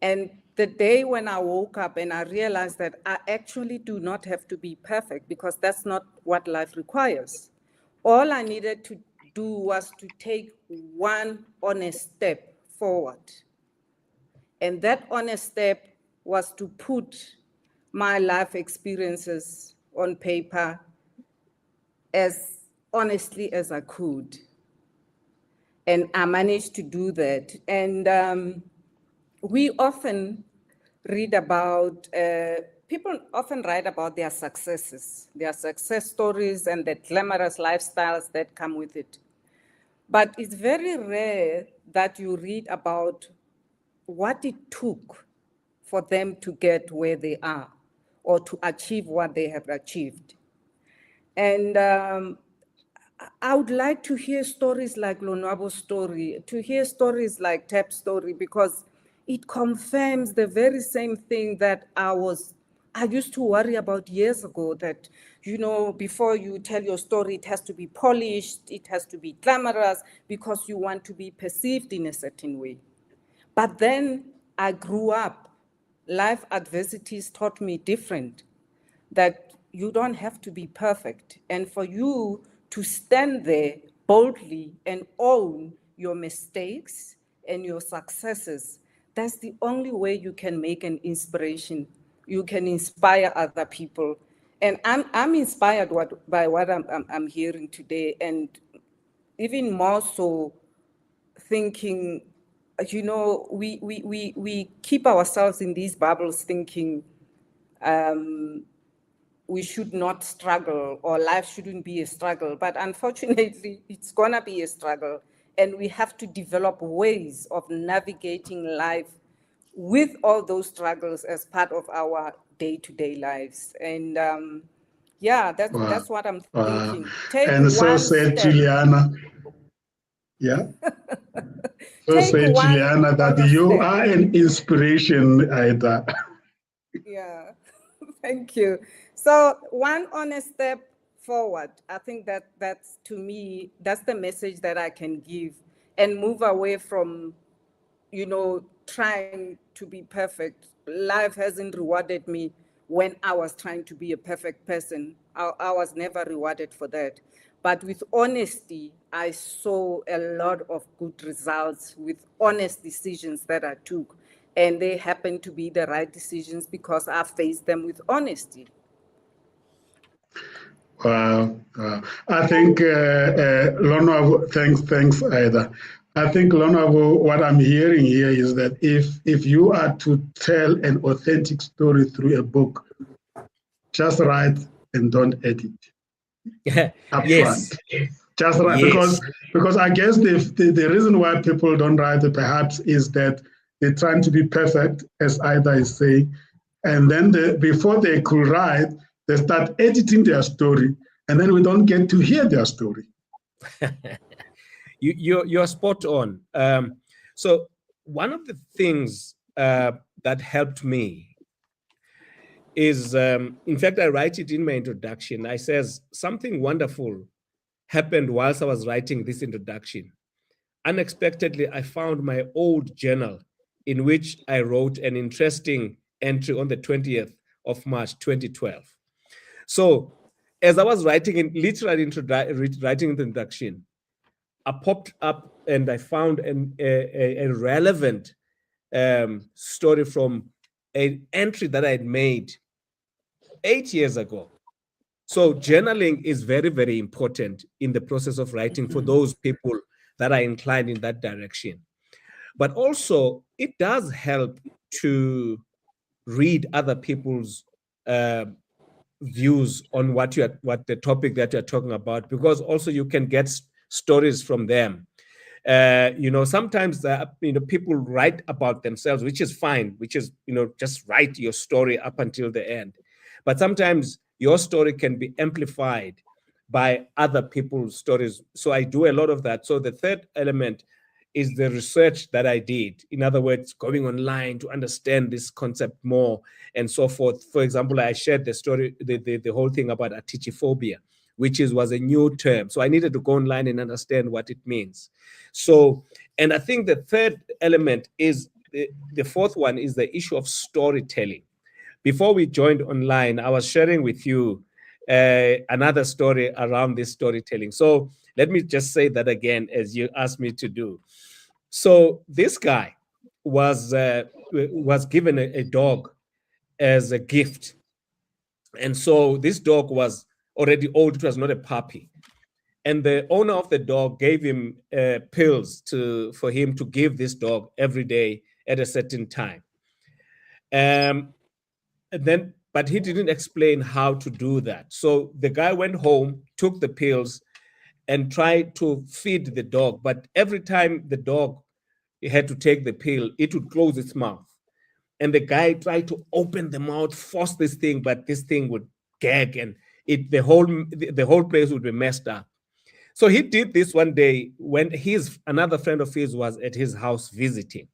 And the day when I woke up and I realized that I actually do not have to be perfect because that's not what life requires. All I needed to do was to take one honest step forward. And that honest step was to put my life experiences on paper as honestly as I could. And I managed to do that. And we often read about, people often write about their successes, their success stories and the glamorous lifestyles that come with it. But it's very rare that you read about what it took for them to get where they are or to achieve what they have achieved. And I would like to hear stories like Lonwabo's story, to hear stories like Tap's story, because it confirms the very same thing that I used to worry about years ago, that, you know, before you tell your story, it has to be polished, it has to be glamorous, because you want to be perceived in a certain way. But then I grew up. Life adversities taught me different, that you don't have to be perfect. And for you to stand there boldly and own your mistakes and your successes, that's the only way you can make an inspiration. You can inspire other people. And I'm inspired by what I'm hearing today, and even more so thinking, you know, we keep ourselves in these bubbles thinking we should not struggle or life shouldn't be a struggle. But unfortunately, it's gonna be a struggle. And we have to develop ways of navigating life with all those struggles as part of our day-to-day lives. And yeah, that's what I'm thinking. Take and so one said step. Juliana. Yeah. So Take said one Juliana that honest you step. are an inspiration, Aida. Yeah, thank you. So one honest step forward. I think that's, to me, that's the message that I can give, and move away from, you know, trying to be perfect. Life hasn't rewarded me when I was trying to be a perfect person. I was never rewarded for that. But with honesty, I saw a lot of good results with honest decisions that I took. And they happened to be the right decisions because I faced them with honesty. Wow. I think, Lonwabo, thanks, Aida. I think, Lonwabo, what I'm hearing here is that if you are to tell an authentic story through a book, just write and don't edit. Up Yes. front. Just write, Yes. because I guess the reason why people don't write it perhaps is that they're trying to be perfect, as Aida is saying, and then before they could write, they start editing their story, and then we don't get to hear their story. You're spot on. So one of the things that helped me is, in fact, I write it in my introduction. I says, something wonderful happened whilst I was writing this introduction. Unexpectedly, I found my old journal in which I wrote an interesting entry on the 20th of March, 2012. So as I was writing writing the introduction, I popped up and I found a relevant story from an entry that I had made 8 years ago. So journaling is very, very important in the process of writing for those people that are inclined in that direction. But also, it does help to read other people's views on what the topic that you're talking about, because also you can get stories from them. Sometimes people write about themselves, which is fine, which is, just write your story up until the end. But sometimes your story can be amplified by other people's stories. So I do a lot of that. So the third element is the research that I did. In other words, going online to understand this concept more and so forth. For example, I shared the story, the whole thing about atichophobia, which was a new term. So I needed to go online and understand what it means. So, and I think the third element is, the fourth one is the issue of storytelling. Before we joined online, I was sharing with you another story around this storytelling. So let me just say that again, as you asked me to do. So this guy was given a dog as a gift. And so this dog was already old. It was not a puppy. And the owner of the dog gave him pills for him to give this dog every day at a certain time. But he didn't explain how to do that. So the guy went home, took the pills, and tried to feed the dog. But every time the dog had to take the pill, it would close its mouth. And the guy tried to open the mouth, force this thing, but this thing would gag, and the whole place would be messed up. So he did this one day when another friend of his was at his house visiting.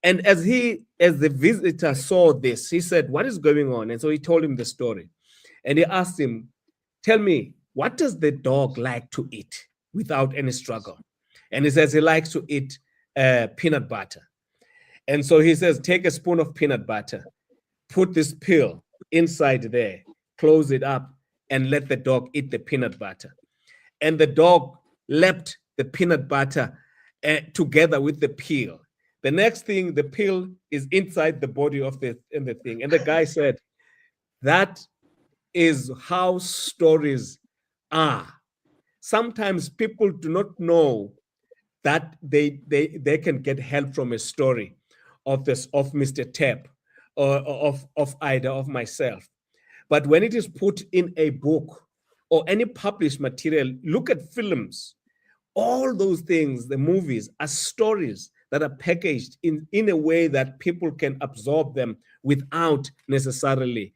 And as the visitor saw this, he said, "What is going on?" And so he told him the story. And he asked him, "Tell me, what does the dog like to eat without any struggle?" And he says he likes to eat peanut butter. And so he says, "Take a spoon of peanut butter, put this pill inside there, close it up, and let the dog eat the peanut butter." And the dog leapt the peanut butter together with the peel. The next thing, the pill is inside the body of the thing. And the guy said, that is how stories are. Sometimes people do not know that they can get help from a story of Mr. Tep, or of Ida, of myself. But when it is put in a book or any published material, look at films. All those things, the movies, are stories that are packaged in a way that people can absorb them without necessarily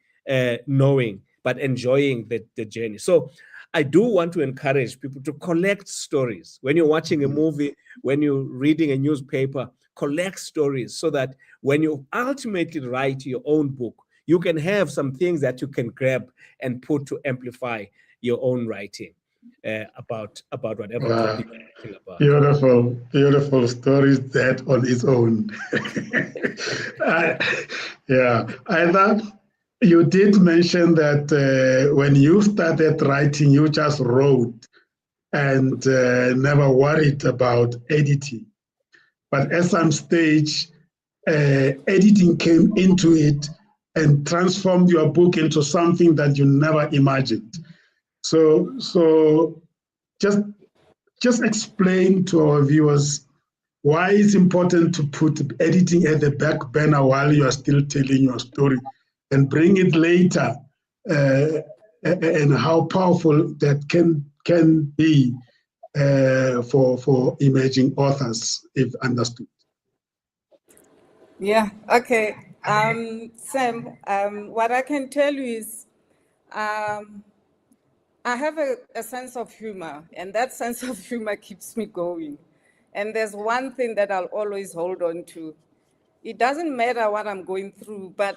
knowing, but enjoying the journey. So I do want to encourage people to collect stories. When you're watching a movie, when you're reading a newspaper, collect stories so that when you ultimately write your own book, you can have some things that you can grab and put to amplify your own writing about whatever topic you're thinking about. Beautiful stories, that on its own. Yeah, I thought you did mention that when you started writing, you just wrote and never worried about editing. But at some stage, editing came into it and transformed your book into something that you never imagined. So just explain to our viewers why it's important to put editing at the back burner while you are still telling your story, and bring it later, and how powerful that can be for emerging authors, if understood. Yeah, okay. Sam, what I can tell you is I have a sense of humor, and that sense of humor keeps me going. And there's one thing that I'll always hold on to. It doesn't matter what I'm going through, but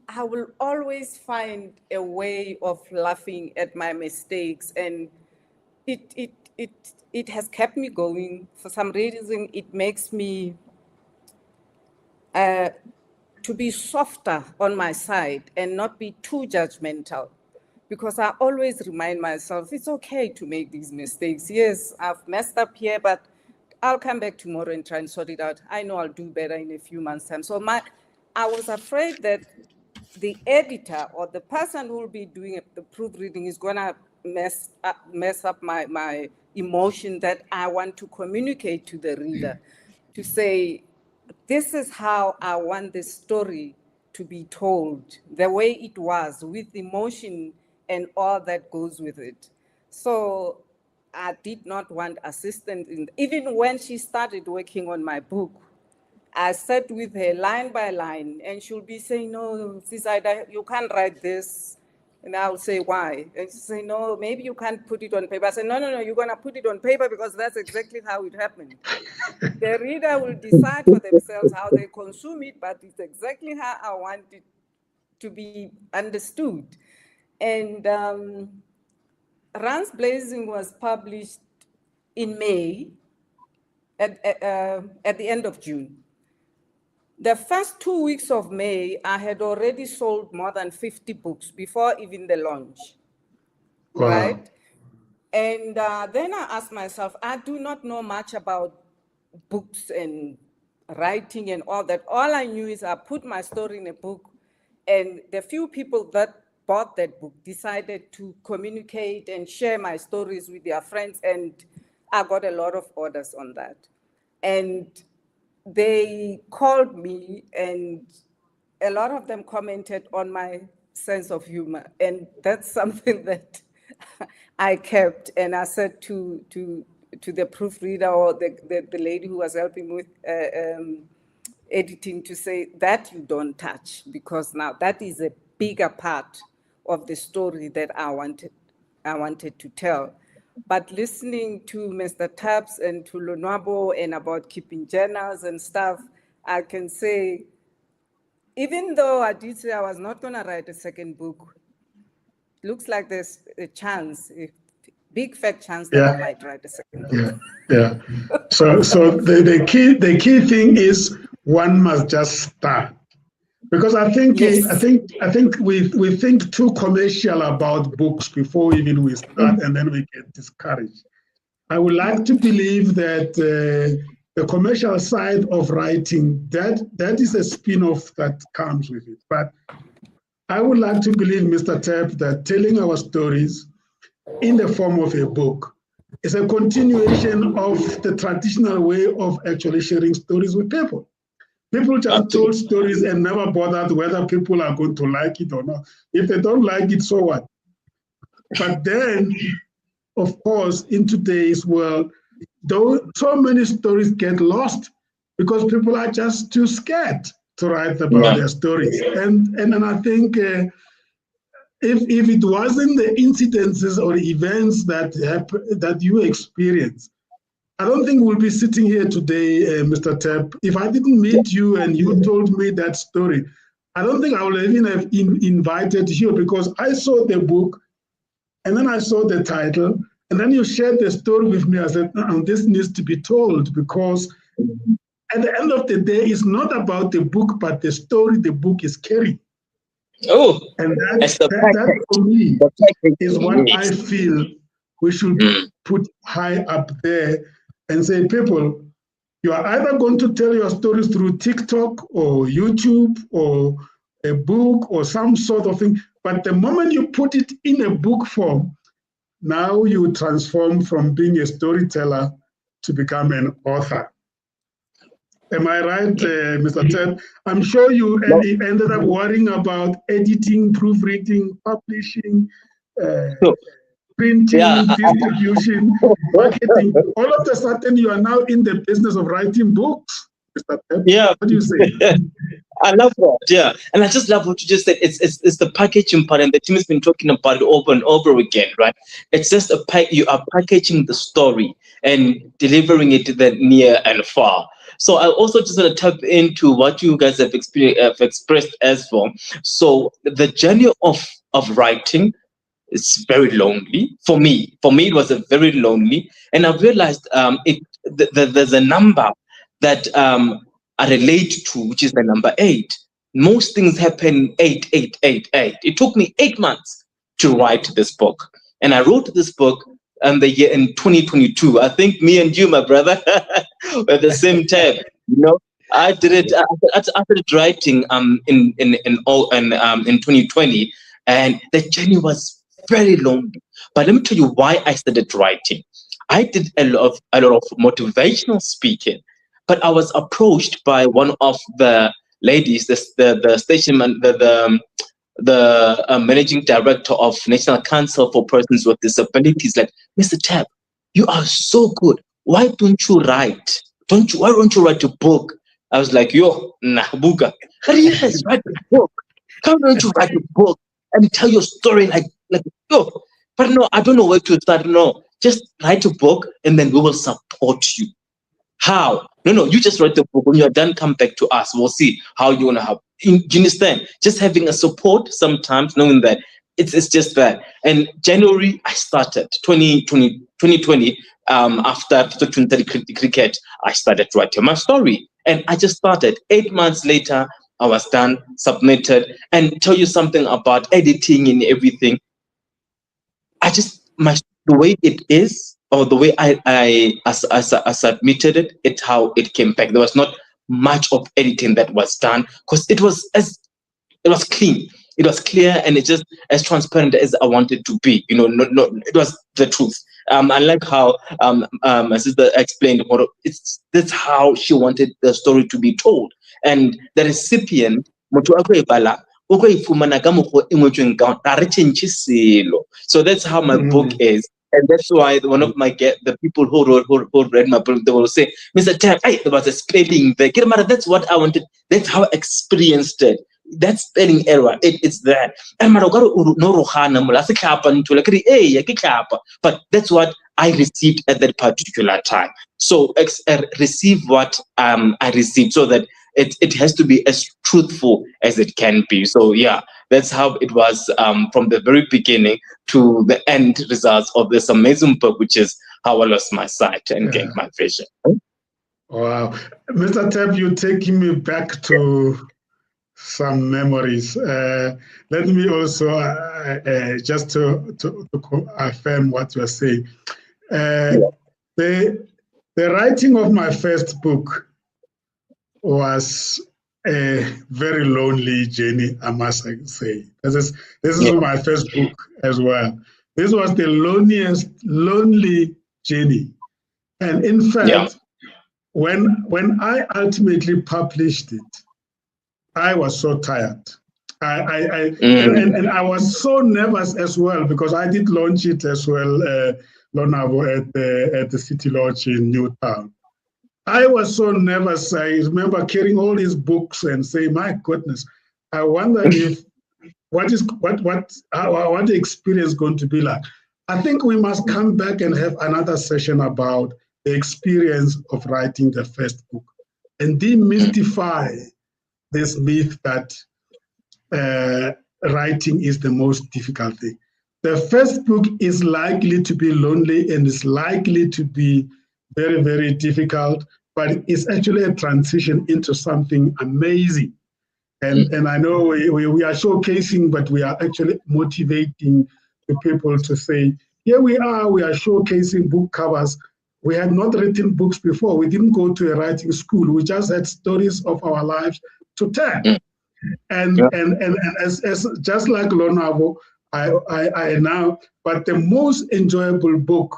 I will always find a way of laughing at my mistakes. And it has kept me going. For some reason, it makes me to be softer on my side and not be too judgmental. Because I always remind myself, it's okay to make these mistakes. Yes, I've messed up here, but I'll come back tomorrow and try and sort it out. I know I'll do better in a few months' time. So I was afraid that the editor or the person who will be doing the proofreading is gonna mess up my emotion that I want to communicate to the reader, to say, this is how I want this story to be told, the way it was, with emotion and all that goes with it. So I did not want assistance. Even when she started working on my book, I sat with her line by line, and she'll be saying, "No, Sis Ida, you can't write this. And I'll say, why? And she say, no, maybe you can't put it on paper. I say, no, you're going to put it on paper because that's exactly how it happened. The reader will decide for themselves how they consume it, but it's exactly how I want it to be understood. And Rand's Blazing was published in May, at the end of June. The first 2 weeks of May, I had already sold more than 50 books before even the launch, Wow. right? And then I asked myself, I do not know much about books and writing and all that. All I knew is I put my story in a book, and the few people that bought that book decided to communicate and share my stories with their friends, and I got a lot of orders on that. And they called me, and a lot of them commented on my sense of humor. And that's something that I kept. And I said to the proofreader, or the lady who was helping with editing, to say that you don't touch, because now that is a bigger part of the story that I wanted to tell. But listening to Mr. Taps and to Lonwabo and about keeping journals and stuff, I can say, even though I did say I was not going to write a second book, looks like there's a chance, a big fat chance that I might write a second book. Yeah. So the key thing is one must just start. Because I think we think too commercial about books before even we start, and then we get discouraged. I would like to believe that the commercial side of writing, that is a spin-off that comes with it. But I would like to believe, Mr. Tapp, that telling our stories in the form of a book is a continuation of the traditional way of actually sharing stories with people. People just told stories and never bothered whether people are going to like it or not. If they don't like it, so what? But then, of course, in today's world, though so many stories get lost because people are just too scared to write about their stories. And I think if it wasn't the incidences or events that you experience, I don't think we'll be sitting here today, Mr. Tapp. If I didn't meet you and you told me that story, I don't think I would even have invited you, because I saw the book and then I saw the title and then you shared the story with me. I said, this needs to be told, because at the end of the day, it's not about the book, but the story the book is carrying. Oh, and that for me is what I feel we should put high up there and say, people, you are either going to tell your stories through TikTok or YouTube or a book or some sort of thing, but the moment you put it in a book form, now you transform from being a storyteller to become an author. Am I right, Mr. Tapp? I'm sure you ended up worrying about editing, proofreading, publishing, printing, distribution, marketing. All of a sudden, you are now in the business of writing books. Mr. Tapp, what do you say? I love that, and I just love what you just said. It's the packaging part, and the team has been talking about it over and over again, right? It's just you are packaging the story and delivering it to the near and far. So I also just want to tap into what you guys have expressed as well. So the journey of writing is very lonely for me. For me, it was a very lonely, and I realized there's a number that I relate to, which is the number 8. Most things happen 8, 8, 8, 8. It took me 8 months to write this book, and I wrote this book the year in 2022. I think me and you, my brother, were at the same time. You know, I did it. I started writing in 2020, and the journey was very lonely. But let me tell you why I started writing. I did a lot of motivational speaking, but I was approached by one of the ladies, the station man, the managing director of National Council for Persons with Disabilities, like, Mr. Tapp, you are so good. Why don't you write? Why don't you write a book? I was like, yo, nah, buga. But yes, write a book. How don't you write a book? and tell your story like oh, but no, I don't know where to start. No, just write a book and then we will support you. How? No, you just write the book. When you're done, come back to us. We'll see how you want to help. Do you understand? Just having a support sometimes, knowing that it's just that. And January, I started 2020. After 2020 cricket, I started writing my story. And I just started. 8 months later, I was done, submitted, and tell you something about editing and everything. The way it is, or the way I submitted it, it's how it came back. There was not much of editing that was done because it was clean, it was clear, and it's just as transparent as I wanted to be. It was the truth. I like how my sister explained. That's how she wanted the story to be told, and the recipient. So that's how my book is. And that's why one of the people who read my book, they will say, Mr. Tab, hey, there was a spelling there. That's what I wanted. That's how I experienced it. That spelling error, it's there. But that's what I received at that particular time. So receive what I received, so that it has to be as truthful as it can be. So yeah, that's how it was from the very beginning to the end results of this amazing book, which is How I Lost My Sight and Gained My Vision. Wow. Mr. Tab, you're taking me back to some memories. Let me also, just to affirm what you're saying. The writing of my first book was a very lonely journey, I must say. This is my first book as well. This was the lonely journey. And in fact, when I ultimately published it, I was so tired. And I was so nervous as well, because I did launch it as well, Lonavo, at the City Lodge in Newtown. I was so nervous. I remember carrying all these books and saying, my goodness, I wonder if what the experience going to be like. I think we must come back and have another session about the experience of writing the first book and demystify this myth that writing is the most difficult thing. The first book is likely to be lonely and is likely to be very, very difficult, but it's actually a transition into something amazing. And I know we are showcasing, but we are actually motivating the people to say, here we are showcasing book covers. We had not written books before. We didn't go to a writing school. We just had stories of our lives to tell. And as just like Lonavo, I now, but the most enjoyable book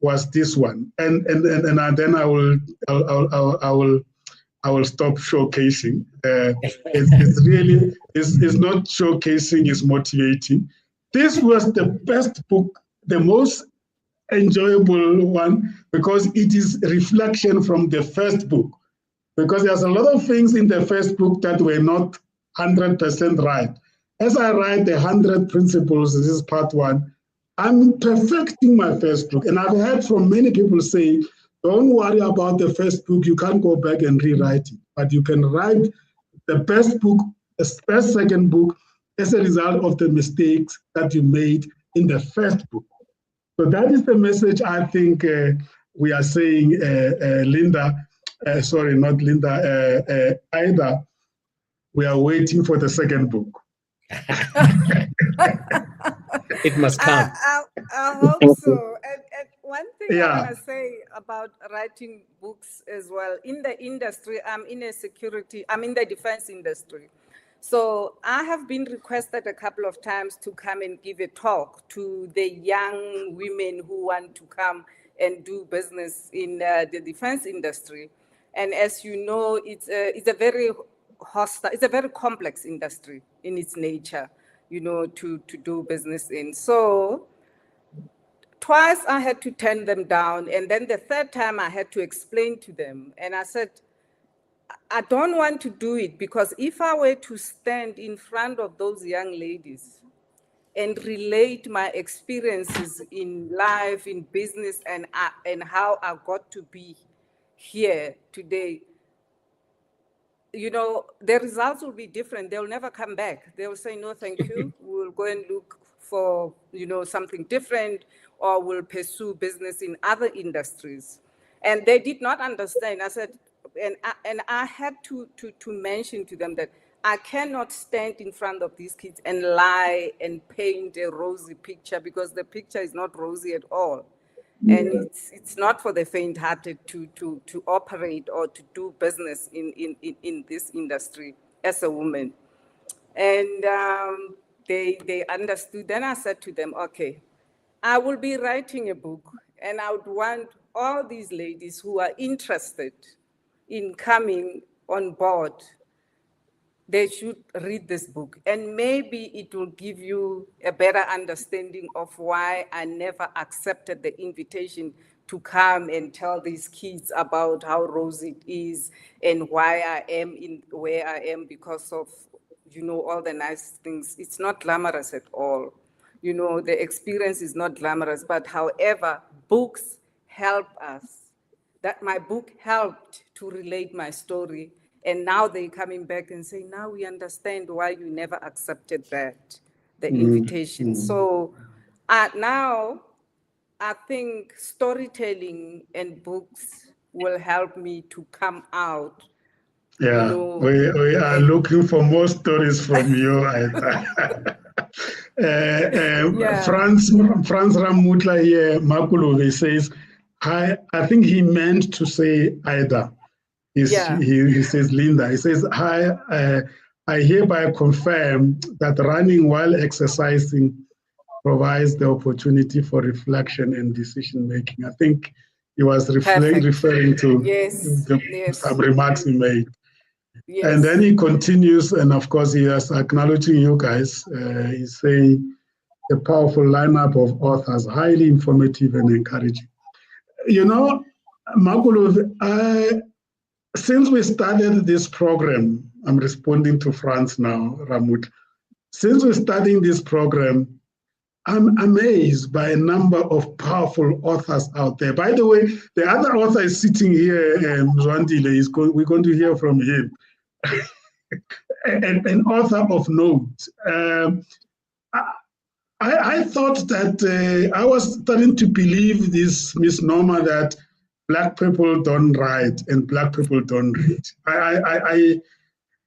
was this one. And then I will stop showcasing. It's really, it's not showcasing, it's motivating. This was the best book, the most enjoyable one, because it is reflection from the first book. Because there's a lot of things in the first book that were not 100% right. As I write the 100 principles, this is part 1, I'm perfecting my first book. And I've heard from many people say, don't worry about the first book, you can't go back and rewrite it. But you can write the best book, the best second book, as a result of the mistakes that you made in the first book. So that is the message I think we are saying, Linda, sorry, not Linda, Ida, we are waiting for the second book. It must come. I hope so. And one thing I want to say about writing books as well, in the industry, I'm in the defense industry. So I have been requested a couple of times to come and give a talk to the young women who want to come and do business in the defense industry. And as you know, it's a very hostile, it's a very complex industry in its nature, to do business in. So twice I had to turn them down. And then the third time I had to explain to them. And I said, I don't want to do it, because if I were to stand in front of those young ladies and relate my experiences in life, in business, and how I got to be here today, you know, the results will be different. They'll never come back. They'll say, no, thank you. We'll go and look for, you know, something different, or we'll pursue business in other industries. And they did not understand. I said, and I had to mention to them that I cannot stand in front of these kids and lie and paint a rosy picture, because the picture is not rosy at all. And it's not for the faint-hearted to operate or to do business in this industry as a woman. And they understood. Then I said to them, okay, I will be writing a book, and I would want all these ladies who are interested in coming on board, they should read this book, and maybe it will give you a better understanding of why I never accepted the invitation to come and tell these kids about how rosy it is and why I am in where I am because of, you know, all the nice things. It's not glamorous at all. You know, the experience is not glamorous, but however, books help us. That my book helped to relate my story. And now they're coming back and saying, now we understand why you never accepted the invitation. So now I think storytelling and books will help me to come out. Yeah, you know, we are looking for more stories from you. Franz Ramutla here, Makulove says, hi, I think he meant to say Ida. He says Linda. He says, hi, I hereby confirm that running while exercising provides the opportunity for reflection and decision making. I think he was referring to some remarks he made. Yes. And then he continues, and of course he is acknowledging you guys. He's saying a powerful lineup of authors, highly informative and encouraging. You know, Makulu, since we started this program, I'm responding to Franz now, Ramut. Since we're starting this program, I'm amazed by a number of powerful authors out there. By the way, the other author is sitting here, Zwandile. We're going to hear from him. An author of note. I thought that I was starting to believe this misnomer that Black people don't write and Black people don't read. I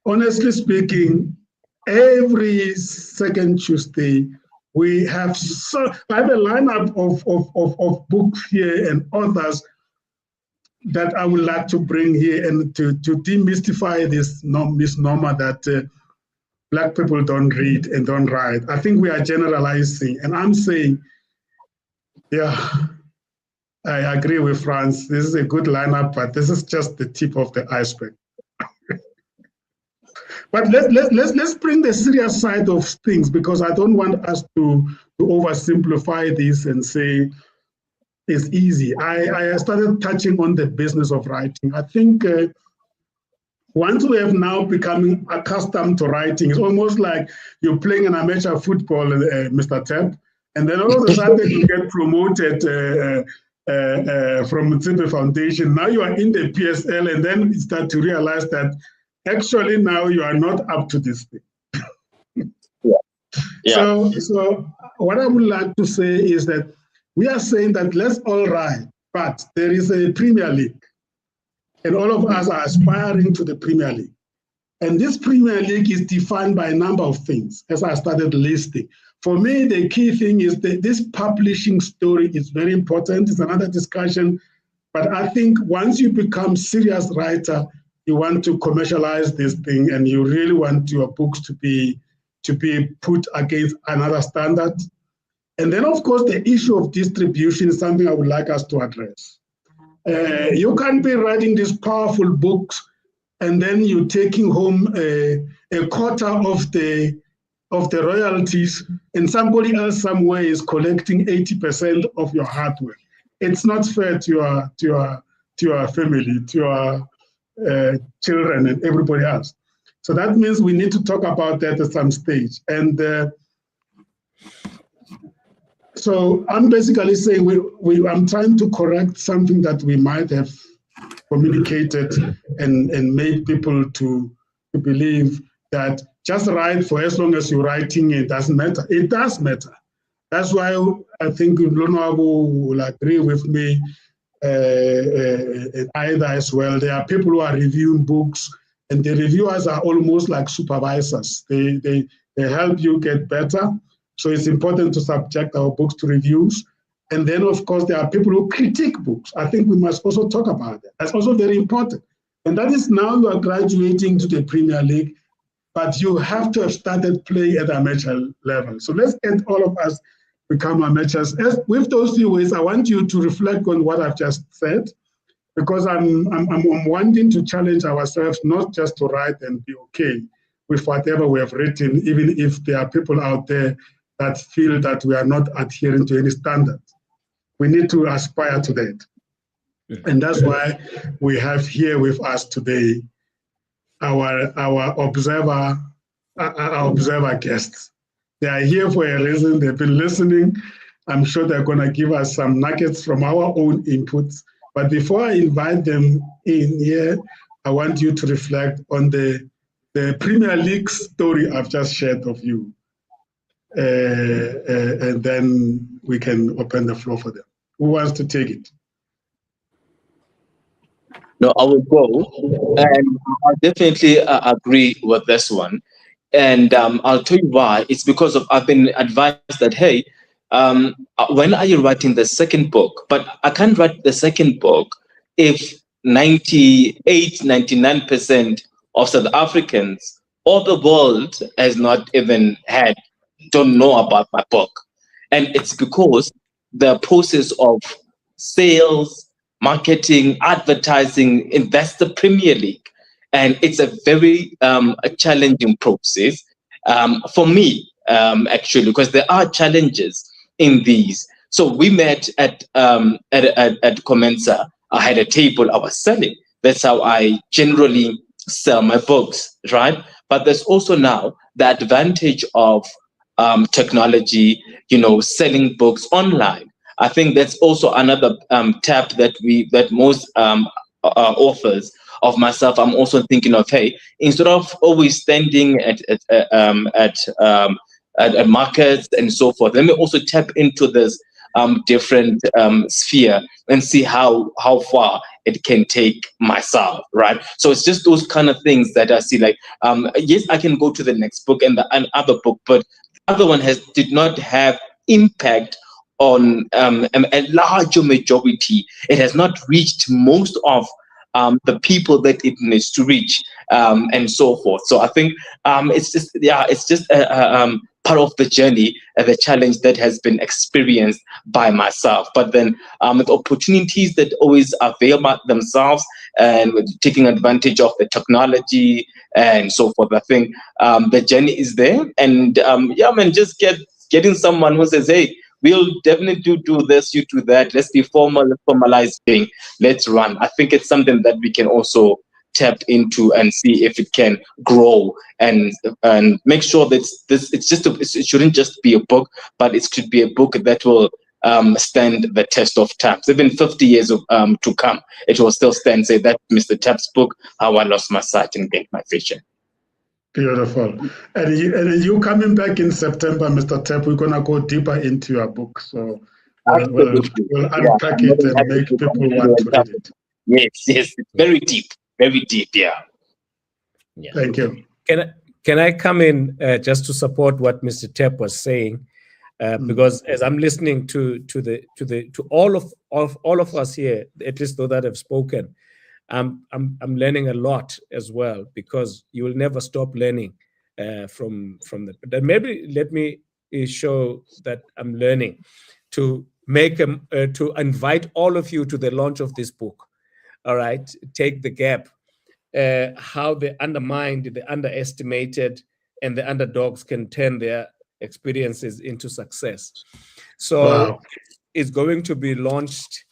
honestly speaking, every second Tuesday, I have a lineup of books here and authors that I would like to bring here and to demystify this misnomer that Black people don't read and don't write. I think we are generalizing, and I'm saying, yeah, I agree with Franz. This is a good lineup, but this is just the tip of the iceberg. But let's bring the serious side of things, because I don't want us to oversimplify this and say it's easy. I started touching on the business of writing. I think once we have now become accustomed to writing, it's almost like you're playing an amateur football, Mr. Tep, and then all of a sudden you get promoted from Mtsimbe Foundation. Now you are in the PSL, and then you start to realize that actually now you are not up to this thing. Yeah. So what I would like to say is that we are saying that let's all write, but there is a Premier League, and all of us are aspiring to the Premier League. And this Premier League is defined by a number of things, as I started listing. For me, the key thing is that this publishing story is very important. It's another discussion. But I think once you become serious writer, you want to commercialize this thing, and you really want your books to be put against another standard. And then, of course, the issue of distribution is something I would like us to address. You can't be writing these powerful books and then you're taking home a quarter of the royalties, and somebody else somewhere is collecting 80% of your hard work. It's not fair to your family, to your children and everybody else. So that means we need to talk about that at some stage. And So I'm basically saying I'm trying to correct something that we might have communicated and made people to believe that just write for as long as you're writing, it doesn't matter. It does matter. That's why I think Lonoabu will agree with me, either as well. There are people who are reviewing books, and the reviewers are almost like supervisors. They help you get better. So it's important to subject our books to reviews. And then, of course, there are people who critique books. I think we must also talk about that. That's also very important. And that is now you are graduating to the Premier League, but you have to have started playing at amateur level. So let's get all of us become amateurs. With those few ways, I want you to reflect on what I've just said, because I'm wanting to challenge ourselves, not just to write and be okay with whatever we have written, even if there are people out there that feel that we are not adhering to any standard. We need to aspire to that. And that's why we have here with us today our observer guests. They are here for a reason. They've been listening. I'm sure they're going to give us some nuggets from our own inputs. But before I invite them in here, I want you to reflect on the Premier League story I've just shared of you. And then we can open the floor for them. Who wants to take it? No, I will go, and I definitely agree with this one. And I'll tell you why. It's because I've been advised that, hey, when are you writing the second book? But I can't write the second book if 98, 99% of South Africans or the world has not even don't know about my book. And it's because the process of sales, marketing, advertising, that's the Premier League. And it's a very a challenging process for me, actually, because there are challenges in these. So we met at Comensa. I had a table I was selling. That's how I generally sell my books, right? But there's also now the advantage of technology, selling books online. I think that's also another tab that most authors of myself, I'm also thinking of, hey, instead of always standing at markets and so forth, let me also tap into this different sphere and see how far it can take myself, right? So it's just those kind of things that I see, like, yes, I can go to the next book and the other book, but the other one did not have impact on a larger majority. It has not reached most of the people that it needs to reach, and so forth. So I think it's just part of the journey, the challenge that has been experienced by myself. But then the opportunities that always avail themselves and taking advantage of the technology and so forth. I think the journey is there, and just getting someone who says, hey, we'll definitely do this, you do that. Let's be formalizing. Let's run. I think it's something that we can also tap into and see if it can grow and make sure that it shouldn't just be a book, but it should be a book that will stand the test of time. Even 50 years to come, it will still stand. Say that Mr. Tapp's book, How I Lost My Sight and Gained My Vision. Beautiful. And you coming back in September, Mr. Tapp, we're going to go deeper into your book. So we'll unpack it and make people want to read it. Yes, it's very deep, yeah. Thank you. Can I come in just to support what Mr. Tapp was saying? Because as I'm listening to all of us here, at least those that have spoken, I'm learning a lot as well, because you will never stop learning from the. Then maybe let me show that I'm learning to to invite all of you to the launch of this book. All right, Take the Gap. How the undermined, the underestimated, and the underdogs can turn their experiences into success. So it's going to be launched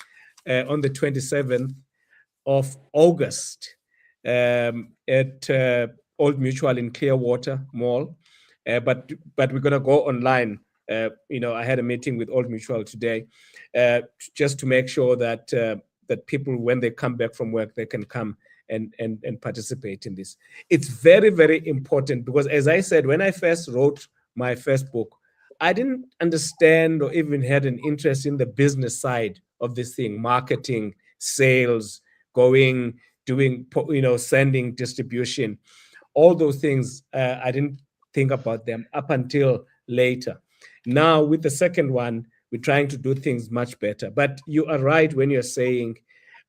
on the 27th of August at Old Mutual in Clearwater Mall. But we're going to go online I had a meeting with Old Mutual today, just to make sure that that people, when they come back from work, they can come and participate in this. It's very, very important, because as I said, when I first wrote my first book, I didn't understand or even had an interest in the business side of this thing, marketing, sales, doing, sending, distribution, all those things. I didn't think about them up until later. Now with the second one, we're trying to do things much better. But you are right when you're saying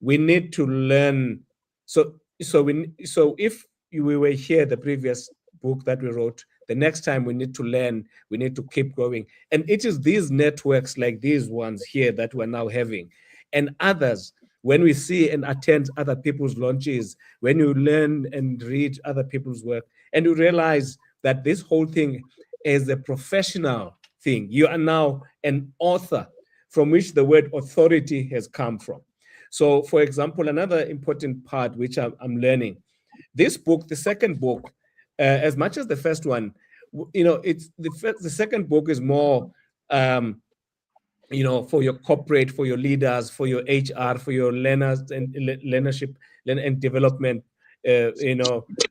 we need to learn. So if we were here, the previous book that we wrote, the next time we need to learn, we need to keep growing. And it is these networks like these ones here that we're now having, and others, when we see and attend other people's launches, when you learn and read other people's work, and you realize that this whole thing is a professional thing. You are now an author, from which the word authority has come from. So, for example, another important part which I'm learning, this book, the second book, as much as the first one, it's the second book is more, for your corporate, for your leaders, for your HR, for your learners and learnership and development,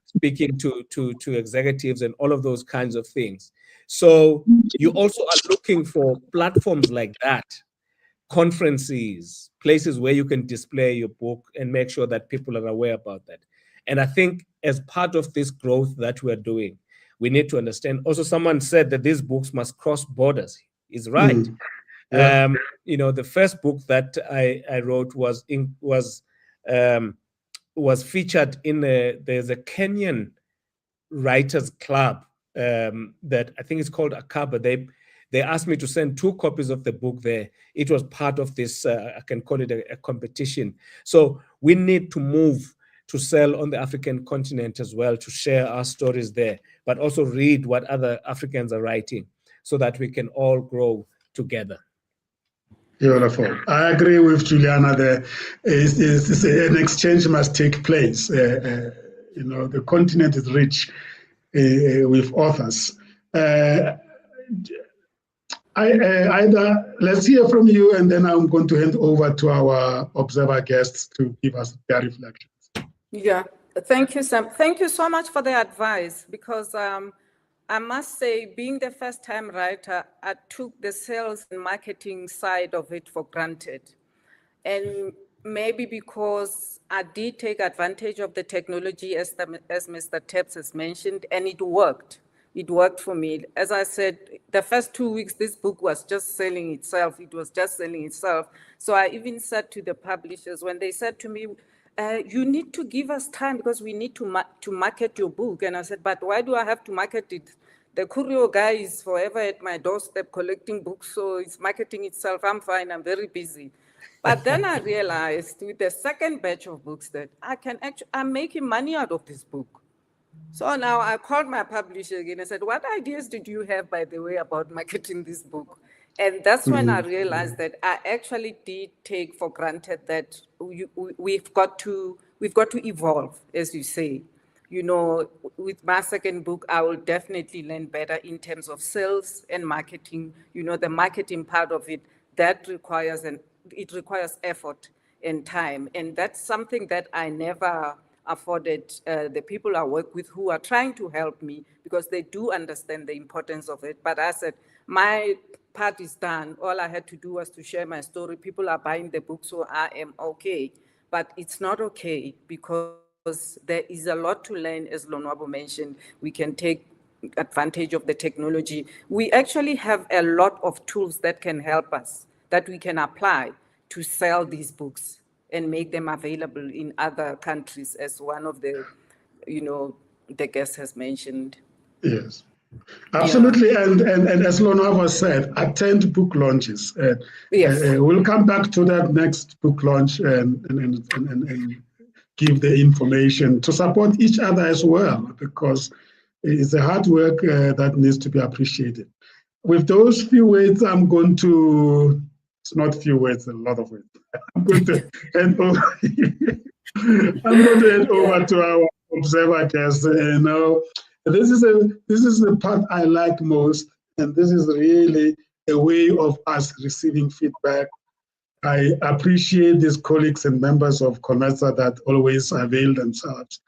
speaking to executives and all of those kinds of things. So you also are looking for platforms like that, conferences, places where you can display your book and make sure that people are aware about that. And I think as part of this growth that we're doing, we need to understand. Also, someone said that these books must cross borders. Is right. Yeah. The first book that I wrote was featured in there's a Kenyan writers club that I think it's called Akaba. They asked me to send 2 copies of the book there. It was part of this, I can call it a competition. So we need to move to sell on the African continent as well, to share our stories there, but also read what other Africans are writing so that we can all grow together. Beautiful. I agree with Juliana there. An exchange must take place. The continent is rich with authors. Let's hear from you, and then I'm going to hand over to our observer guests to give us their reflections. Yeah, thank you, Sam. Thank you so much for the advice, because I must say, being the first-time writer, I took the sales and marketing side of it for granted. And maybe because I did take advantage of the technology, as Mr. Teps has mentioned, and it worked. It worked for me. As I said, the first 2 weeks, this book was just selling itself. It was just selling itself. So I even said to the publishers, when they said to me, you need to give us time because we need to market your book. And I said, but why do I have to market it? The courier guy is forever at my doorstep collecting books, so it's marketing itself. I'm fine, I'm very busy. But then I realized with the second batch of books that I'm making money out of this book. So now I called my publisher again and said, what ideas did you have, by the way, about marketing this book? And that's when I realized that I actually did take for granted that we've got to evolve, as you say. With my second book, I will definitely learn better in terms of sales and marketing. The marketing part of it, that requires effort and time. And that's something that I never afforded the people I work with who are trying to help me, because they do understand the importance of it. But I said, my part is done. All I had to do was to share my story. People are buying the book, so I am okay. But it's not okay, because there is a lot to learn, as Lonwabo mentioned. We can take advantage of the technology. We actually have a lot of tools that can help us, that we can apply to sell these books and make them available in other countries, as one of the guests has mentioned. Yes, absolutely. Yeah. And as Lonwabo said, attend book launches. Yes. We'll come back to that next book launch and give the information to support each other as well, because it's a hard work that needs to be appreciated. With those few words, I'm going to, it's not few words, a lot of words. I'm going to hand over, to our observer guests. This is the part I like most, And this is really a way of us receiving feedback. I appreciate these colleagues and members of COMESA that always avail themselves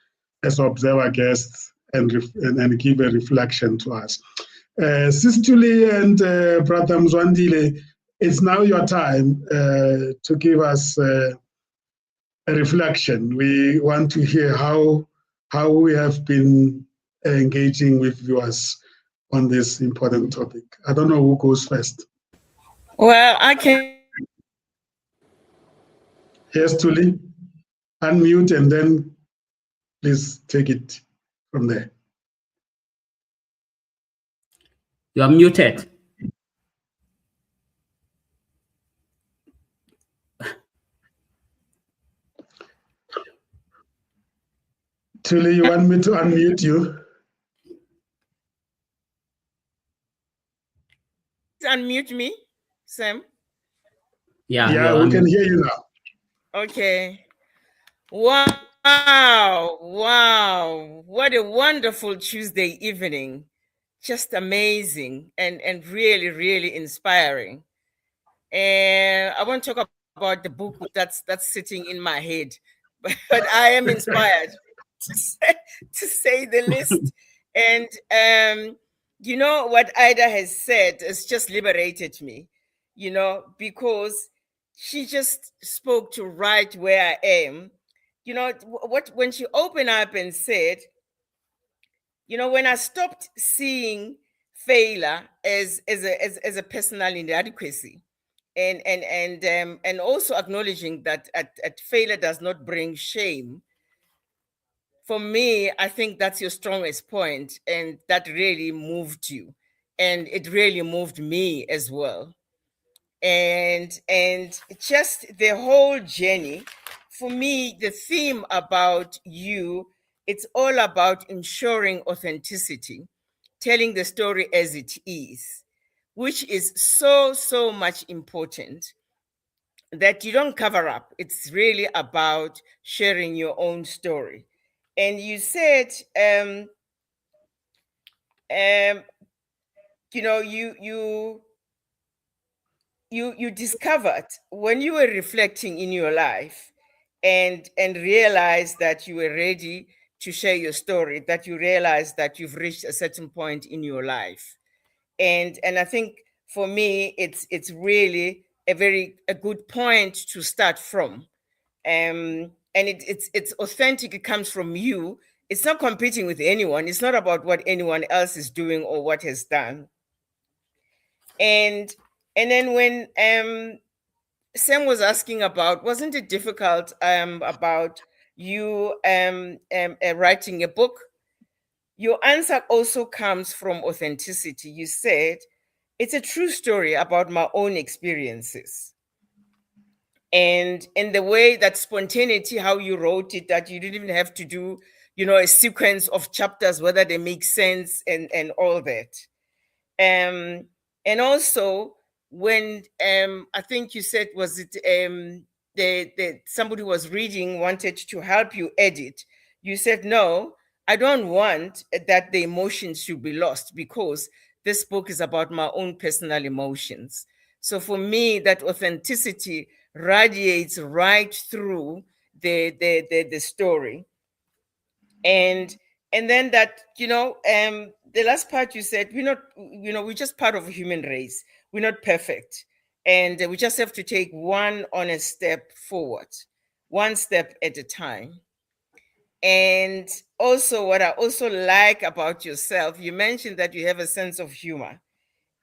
as observer guests and give a reflection to us. Sis Julie and Brother Mzwandile, it's now your time to give us a reflection. We want to hear how we have been engaging with viewers on this important topic. I don't know who goes first. Well, I can. Yes, Julie, unmute and then please take it from there. You are muted. Julie, you want me to unmute you? Unmute me, Sam. Yeah, we can hear you now. Okay. Wow. What a wonderful Tuesday evening. Just amazing and really, really inspiring. And I want to talk about the book that's sitting in my head, but I am inspired to say the least. And you know what Ida has said has just liberated me, because she just spoke to right where I am. When she opened up and said, when I stopped seeing failure as a personal inadequacy, and also acknowledging that at failure does not bring shame. For me, I think that's your strongest point, and that really moved you, and it really moved me as well. And just the whole journey, for me, the theme about you, it's all about ensuring authenticity, telling the story as it is, which is so much important, that you don't cover up. It's really about sharing your own story. And you said, you discovered when you were reflecting in your life and realized that you were ready to share your story, that you realized that you've reached a certain point in your life. And I think for me, it's really a good point to start from. And it's authentic. It comes from you. It's not competing with anyone. It's not about what anyone else is doing or what has done. And then when Sam was asking about, wasn't it difficult about you writing a book? Your answer also comes from authenticity. You said, it's a true story about my own experiences. And in the way that spontaneity, how you wrote it, that you didn't even have to do, a sequence of chapters, whether they make sense and all that. And also when I think you said, was it somebody who was reading wanted to help you edit, you said, no, I don't want that the emotions should be lost, because this book is about my own personal emotions. So for me, that authenticity radiates right through the story. And then that, the last part you said, we're just part of a human race. We're not perfect. And we just have to take one honest step forward, one step at a time. And also, what I also like about yourself, you mentioned that you have a sense of humor.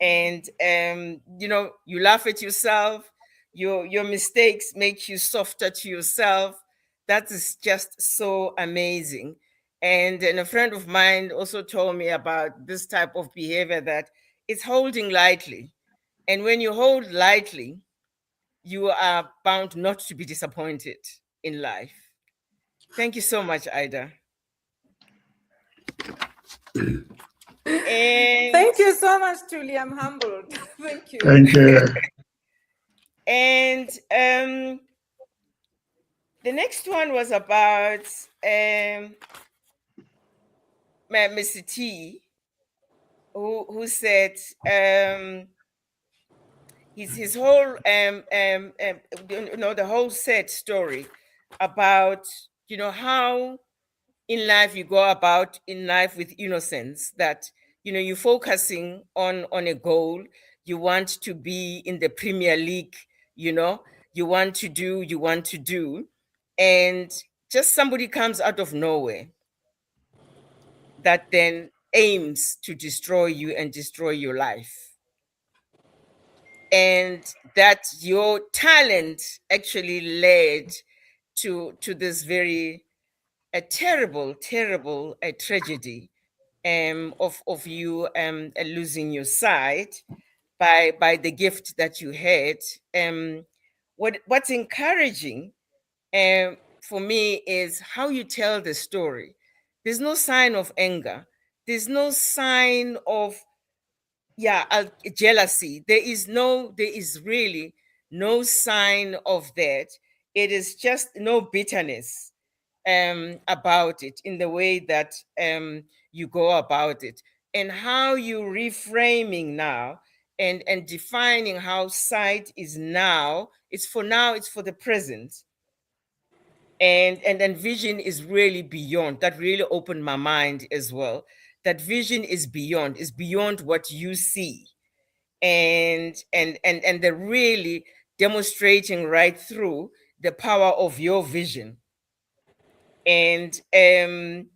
And, you laugh at yourself. Your mistakes make you softer to yourself. That is just so amazing. And a friend of mine also told me about this type of behavior, that it's holding lightly. And when you hold lightly, you are bound not to be disappointed in life. Thank you so much, Ida. And Thank you so much, Julie. I'm humbled. Thank you. Thank you. And the next one was about Mr. T. who said his whole the whole sad story about how in life you go about in life with innocence, that you're focusing on a goal. You want to be in the Premier League, you want to do, and just somebody comes out of nowhere that then aims to destroy you and destroy your life, and that your talent actually led to this very a terrible tragedy of you losing your sight by the gift that you had. What's encouraging for me is how you tell the story. There's no sign of anger. There's no sign of jealousy. There is really no sign of that. It is just no bitterness about it in the way that you go about it, and how you reframing now and defining how sight is now. It's for now. It's for the present. And then vision is really beyond. That really opened my mind as well. That vision is beyond what you see, and they're really demonstrating right through the power of your vision, and really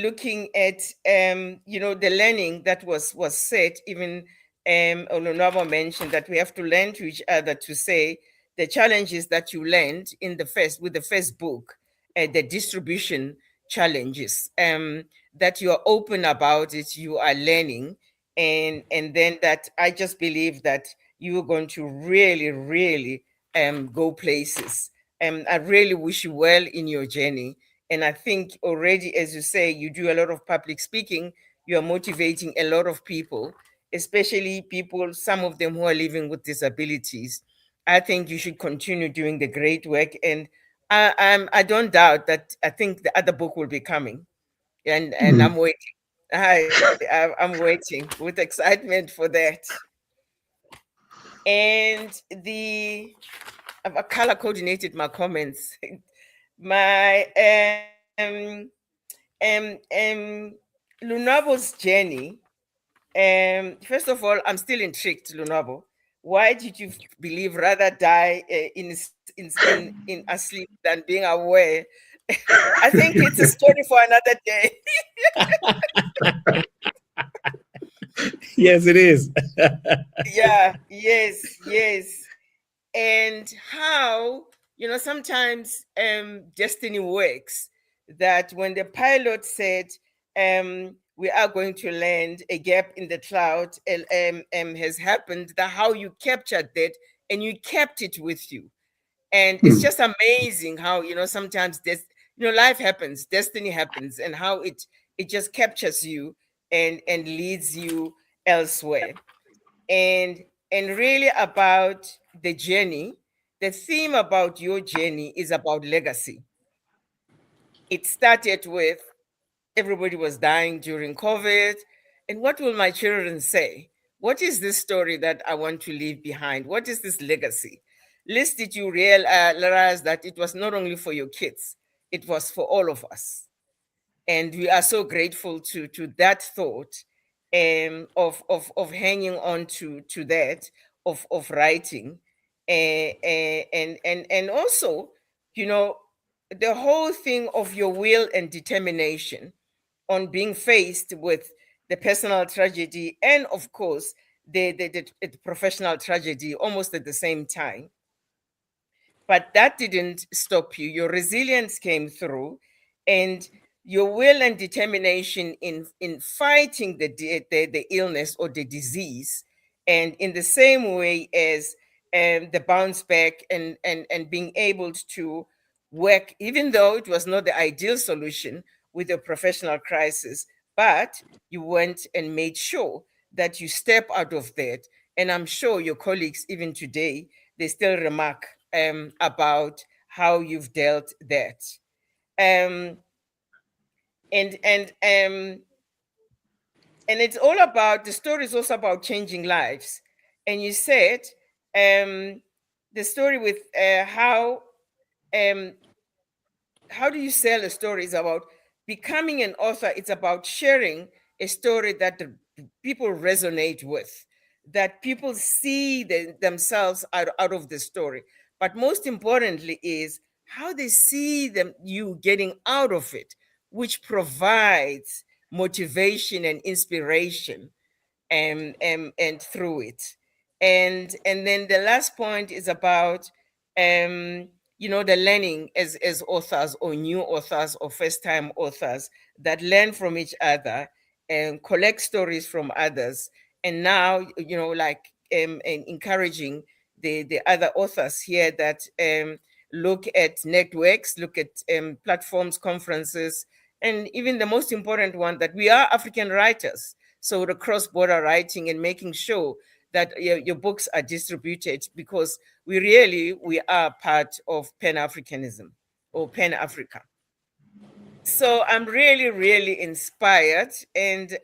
looking at the learning that was said. Even Olonwabo mentioned that we have to learn to each other, to say the challenges that you learned in the first book, the distribution challenges, that you are open about it, you are learning, and then that I just believe that you are going to really go places. I really wish you well in your journey. And I think already, as you say, you do a lot of public speaking. You are motivating a lot of people, especially people, some of them who are living with disabilities. I think you should continue doing the great work. And I don't doubt that. I think the other book will be coming. And I'm waiting. I'm waiting with excitement for that. And I've color coordinated my comments. My Lunabo's journey. First of all, I'm still intrigued, Lunabo. Why did you believe rather die in asleep than being aware? I think it's a story for another day. Yes, it is. Yes. And how, sometimes destiny works, that when the pilot said, we are going to land, a gap in the cloud has happened, that how you captured that and you kept it with you. And it's just amazing how, sometimes this, life happens, destiny happens, and how it just captures you and leads you elsewhere. And really about the journey, the theme about your journey is about legacy. It started with everybody was dying during COVID. And what will my children say? What is this story that I want to leave behind? What is this legacy? Least did you realize that it was not only for your kids, it was for all of us. And we are so grateful to that thought, of hanging on to that, of writing, and also, the whole thing of your will and determination on being faced with the personal tragedy and, of course, the professional tragedy almost at the same time. But that didn't stop you. Your resilience came through, and your will and determination in fighting the illness or the disease, and in the same way as the bounce back and being able to work, even though it was not the ideal solution with a professional crisis, but you went and made sure that you step out of that. And I'm sure your colleagues, even today, they still remark about how you've dealt that. And And it's all about, the story is also about changing lives. And you said the story with how do you sell a story is about becoming an author. It's about sharing a story that the people resonate with, that people see themselves out of the story. But most importantly is how they see you getting out of it, which provides motivation and inspiration and through it. And then the last point is about the learning as authors or new authors or first-time authors that learn from each other and collect stories from others. And now, like and encouraging the other authors here that look at networks, look at platforms, conferences, and even the most important one, that we are African writers. So the cross-border writing and making sure that your books are distributed, because we are part of Pan-Africanism or Pan-Africa. So I'm really, really inspired, and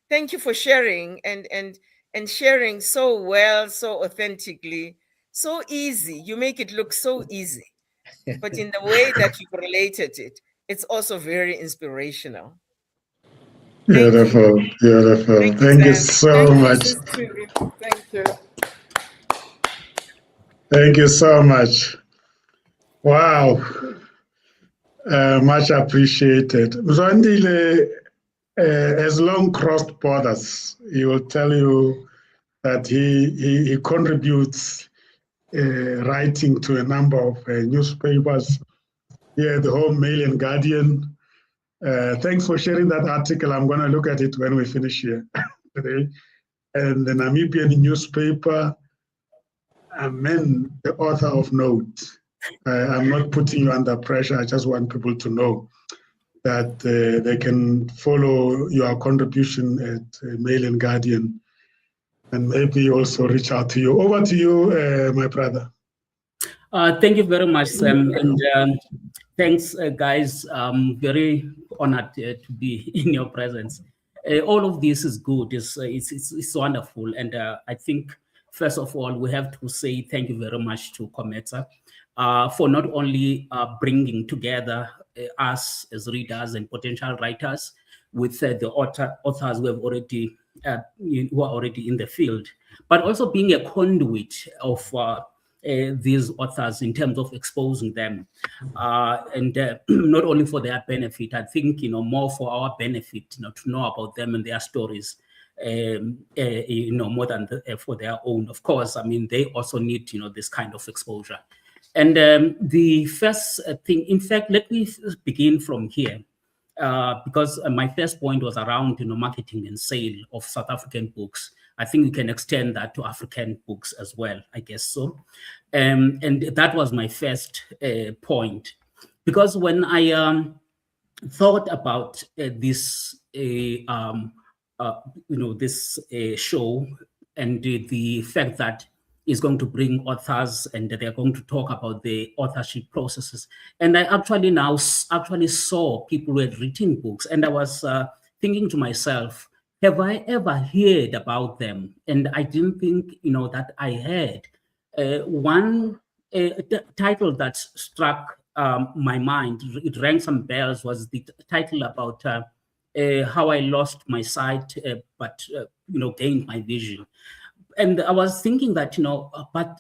thank you for sharing and sharing so well, so authentically, so easy. You make it look so easy, but in the way that you've related it, it's also very inspirational. Beautiful, beautiful. Thank you so much. Thank you. Thank you so much. Wow. Much appreciated. Mzwandile has long crossed borders. He will tell you that he contributes writing to a number of newspapers here, the Home, Mail and Guardian. Thanks for sharing that article. I'm going to look at it when we finish here today. And the Namibian newspaper, Amen, the author of Note. I'm not putting you under pressure. I just want people to know that they can follow your contribution at Mail and Guardian, and maybe also reach out to you. Over to you, my brother. Thank you very much, Sam. And thanks, guys. I'm very honored to be in your presence. All of this is good. It's wonderful. And I think, first of all, we have to say thank you very much to Cometa for not only bringing together us as readers and potential writers with the authors who have already who are already in the field, but also being a conduit of these authors in terms of exposing them, and not only for their benefit. I think more for our benefit, to know about them and their stories. More than for their own. Of course, I mean, they also need this kind of exposure. And the first thing, in fact, let me begin from here, because my first point was around marketing and sale of South African books. I think we can extend that to African books as well, I guess so. And that was my first point, because when I thought about this this show and the fact that is going to bring authors and they're going to talk about the authorship processes. And I actually saw people who had written books, and I was thinking to myself, have I ever heard about them? And I didn't think, that I had. One title that struck my mind, it rang some bells, was the title about how I lost my sight, but gained my vision. And I was thinking that, but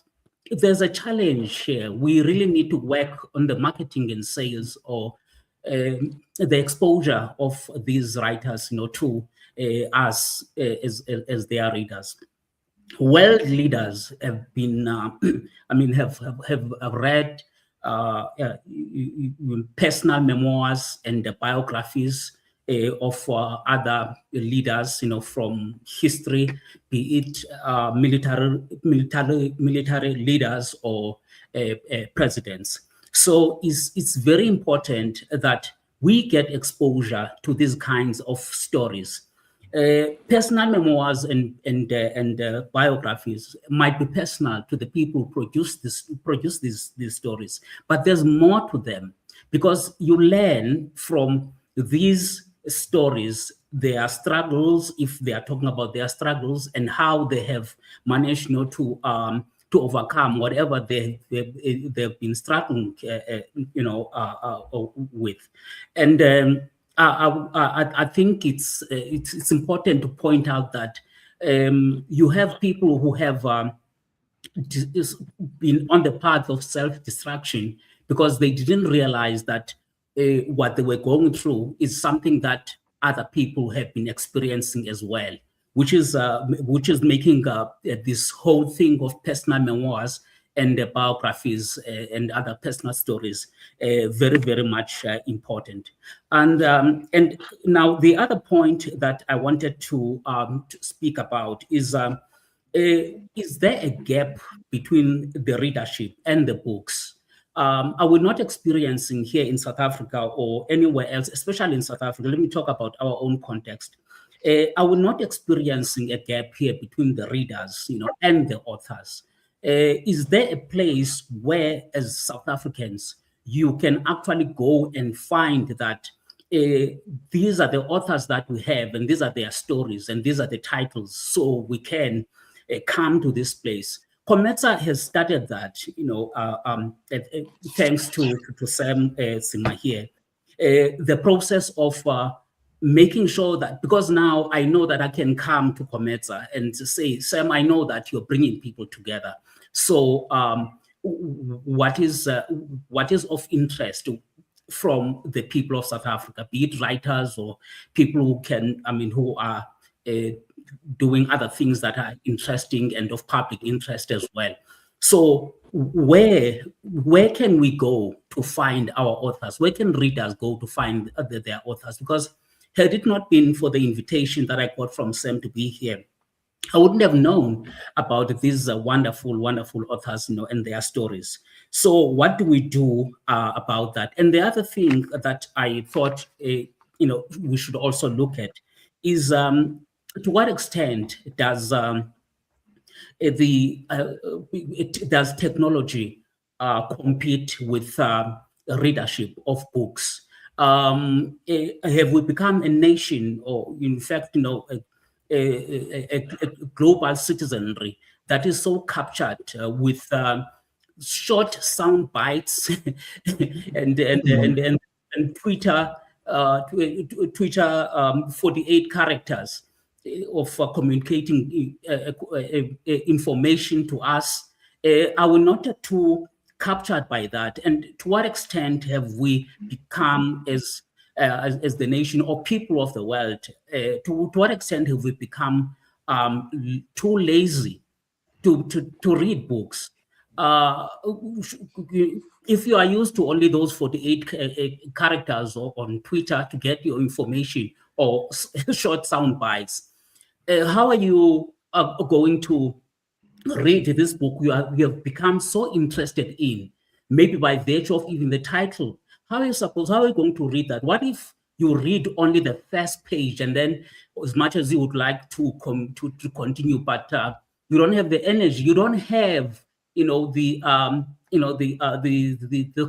there's a challenge here. We really need to work on the marketing and sales, or the exposure of these writers, to us as their readers. World leaders have been, have read personal memoirs and biographies of other leaders, from history, be it military leaders or presidents. So it's very important that we get exposure to these kinds of stories. Personal memoirs and biographies might be personal to the people who produce these stories, but there's more to them, because you learn from these stories their struggles, if they are talking about their struggles and how they have managed, to overcome whatever they've been struggling, with. And I think it's important to point out that you have people who have been on the path of self-destruction because they didn't realize that what they were going through is something that other people have been experiencing as well, which is making this whole thing of personal memoirs and biographies and other personal stories very, very much important. And now the other point that I wanted to speak about is there a gap between the readership and the books? Are we not experiencing here in South Africa or anywhere else, especially in South Africa? Let me talk about our own context. Are we not experiencing a gap here between the readers, and the authors? Is there a place where, as South Africans, you can actually go and find that these are the authors that we have, and these are their stories, and these are the titles, so we can come to this place? COMETSA has started that, thanks to Sam Sima here, the process of making sure that, because now I know that I can come to COMETSA and say, Sam, I know that you're bringing people together. So what is of interest from the people of South Africa, be it writers or people who are doing other things that are interesting and of public interest as well. So where can we go to find our authors? Where can readers go to find their authors? Because had it not been for the invitation that I got from Sam to be here, I wouldn't have known about these wonderful, wonderful authors, and their stories. So what do we do about that? And the other thing that I thought, we should also look at is to what extent does does technology compete with readership of books? Have we become a nation, or in fact, a global citizenry that is so captured with short sound bites and Twitter 48 characters of communicating information to us? Are we not too captured by that? And to what extent have we become, as the nation or people of the world, to what extent have we become too lazy to read books? If you are used to only those 48 characters on Twitter to get your information or short sound bites, how are you going to read this book you have become so interested in, maybe by virtue of even the title? How are you going to read that? What if you read only the first page, and then, as much as you would like to continue, but you don't have the energy, you don't have the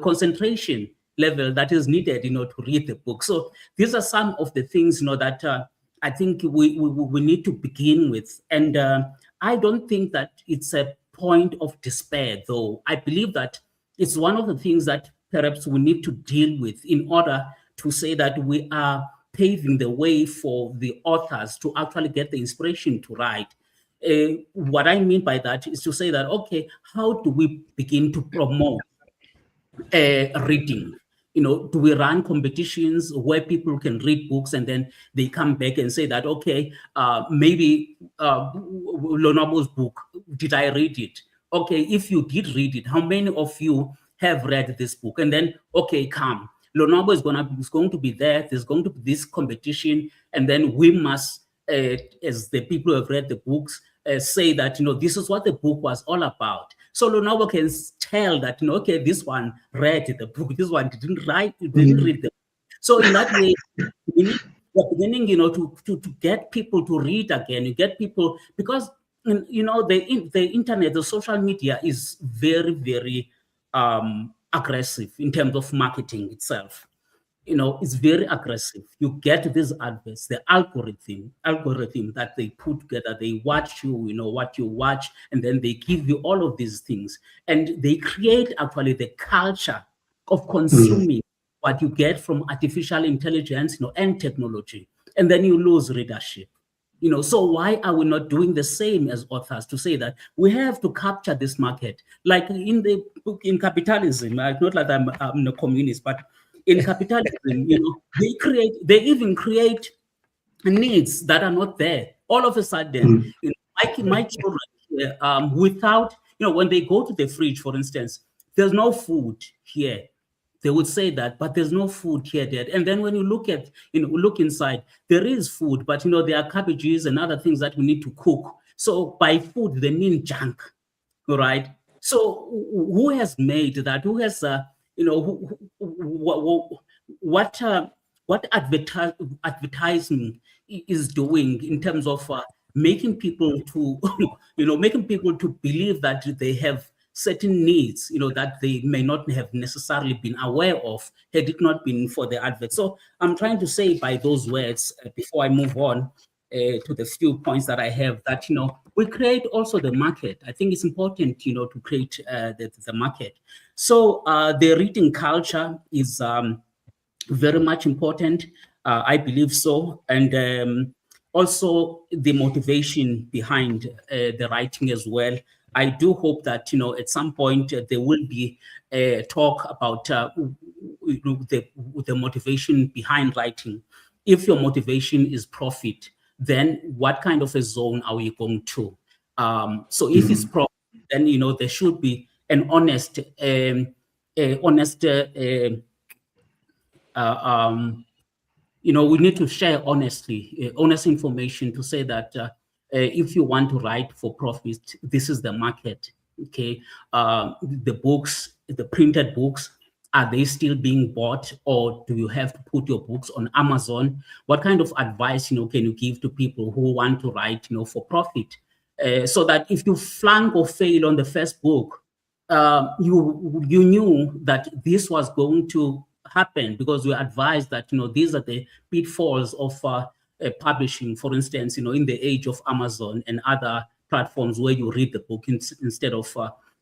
concentration level that is needed to read the book? So these are some of the things that I think we need to begin with. And I don't think that it's a point of despair, though. I believe that it's one of the things that perhaps we need to deal with in order to say that we are paving the way for the authors to actually get the inspiration to write. What I mean by that is to say that, okay, how do we begin to promote reading? Do we run competitions where people can read books and then they come back and say that, okay, maybe Lonobo's book, did I read it? Okay, if you did read it, how many of you have read this book? And then, okay, come. Lonobo is going to be there. There's going to be this competition. And then we must, as the people who have read the books, say that, this is what the book was all about. So Lonobo can tell that, okay, this one read the book, this one didn't read the book. So in that way, we're beginning, to get people to read again. You get people, because, the internet, the social media is very, very aggressive in terms of marketing itself. is very aggressive. You get these adverts, the algorithm that they put together, they watch you, what you watch, and then they give you all of these things. And they create actually the culture of consuming what you get from artificial intelligence, and technology. And then you lose readership. So why are we not doing the same as authors to say that we have to capture this market? Like in the book, in capitalism, not like I'm a communist, but in capitalism, they even create needs that are not there. All of a sudden, my children, without, when they go to the fridge, for instance, there's no food here. They would say that, but there's no food here, Dad. And then when you look at, look inside, there is food, but there are cabbages and other things that we need to cook. So by food, they mean junk, all right? So who has made that? Who has, what advertising is doing in terms of making people to, making people to believe that they have certain needs, that they may not have necessarily been aware of had it not been for the advert. So I'm trying to say by those words, before I move on to the few points that I have, that, we create also the market. I think it's important, to create the market. So the reading culture is very much important. I believe so. And also the motivation behind the writing as well. I do hope that, at some point there will be a talk about the motivation behind writing. If your motivation is profit, then what kind of a zone are we going to? So if it's profit, then, there should be an honest, we need to share honestly, honest information to say that if you want to write for profit, this is the market, okay? The books, the printed books, are they still being bought, or do you have to put your books on Amazon? What kind of advice, can you give to people who want to write, for profit? So that if you flunk or fail on the first book, you knew that this was going to happen, because we advised that, these are the pitfalls of publishing, for instance, in the age of Amazon and other platforms where you read the book instead of,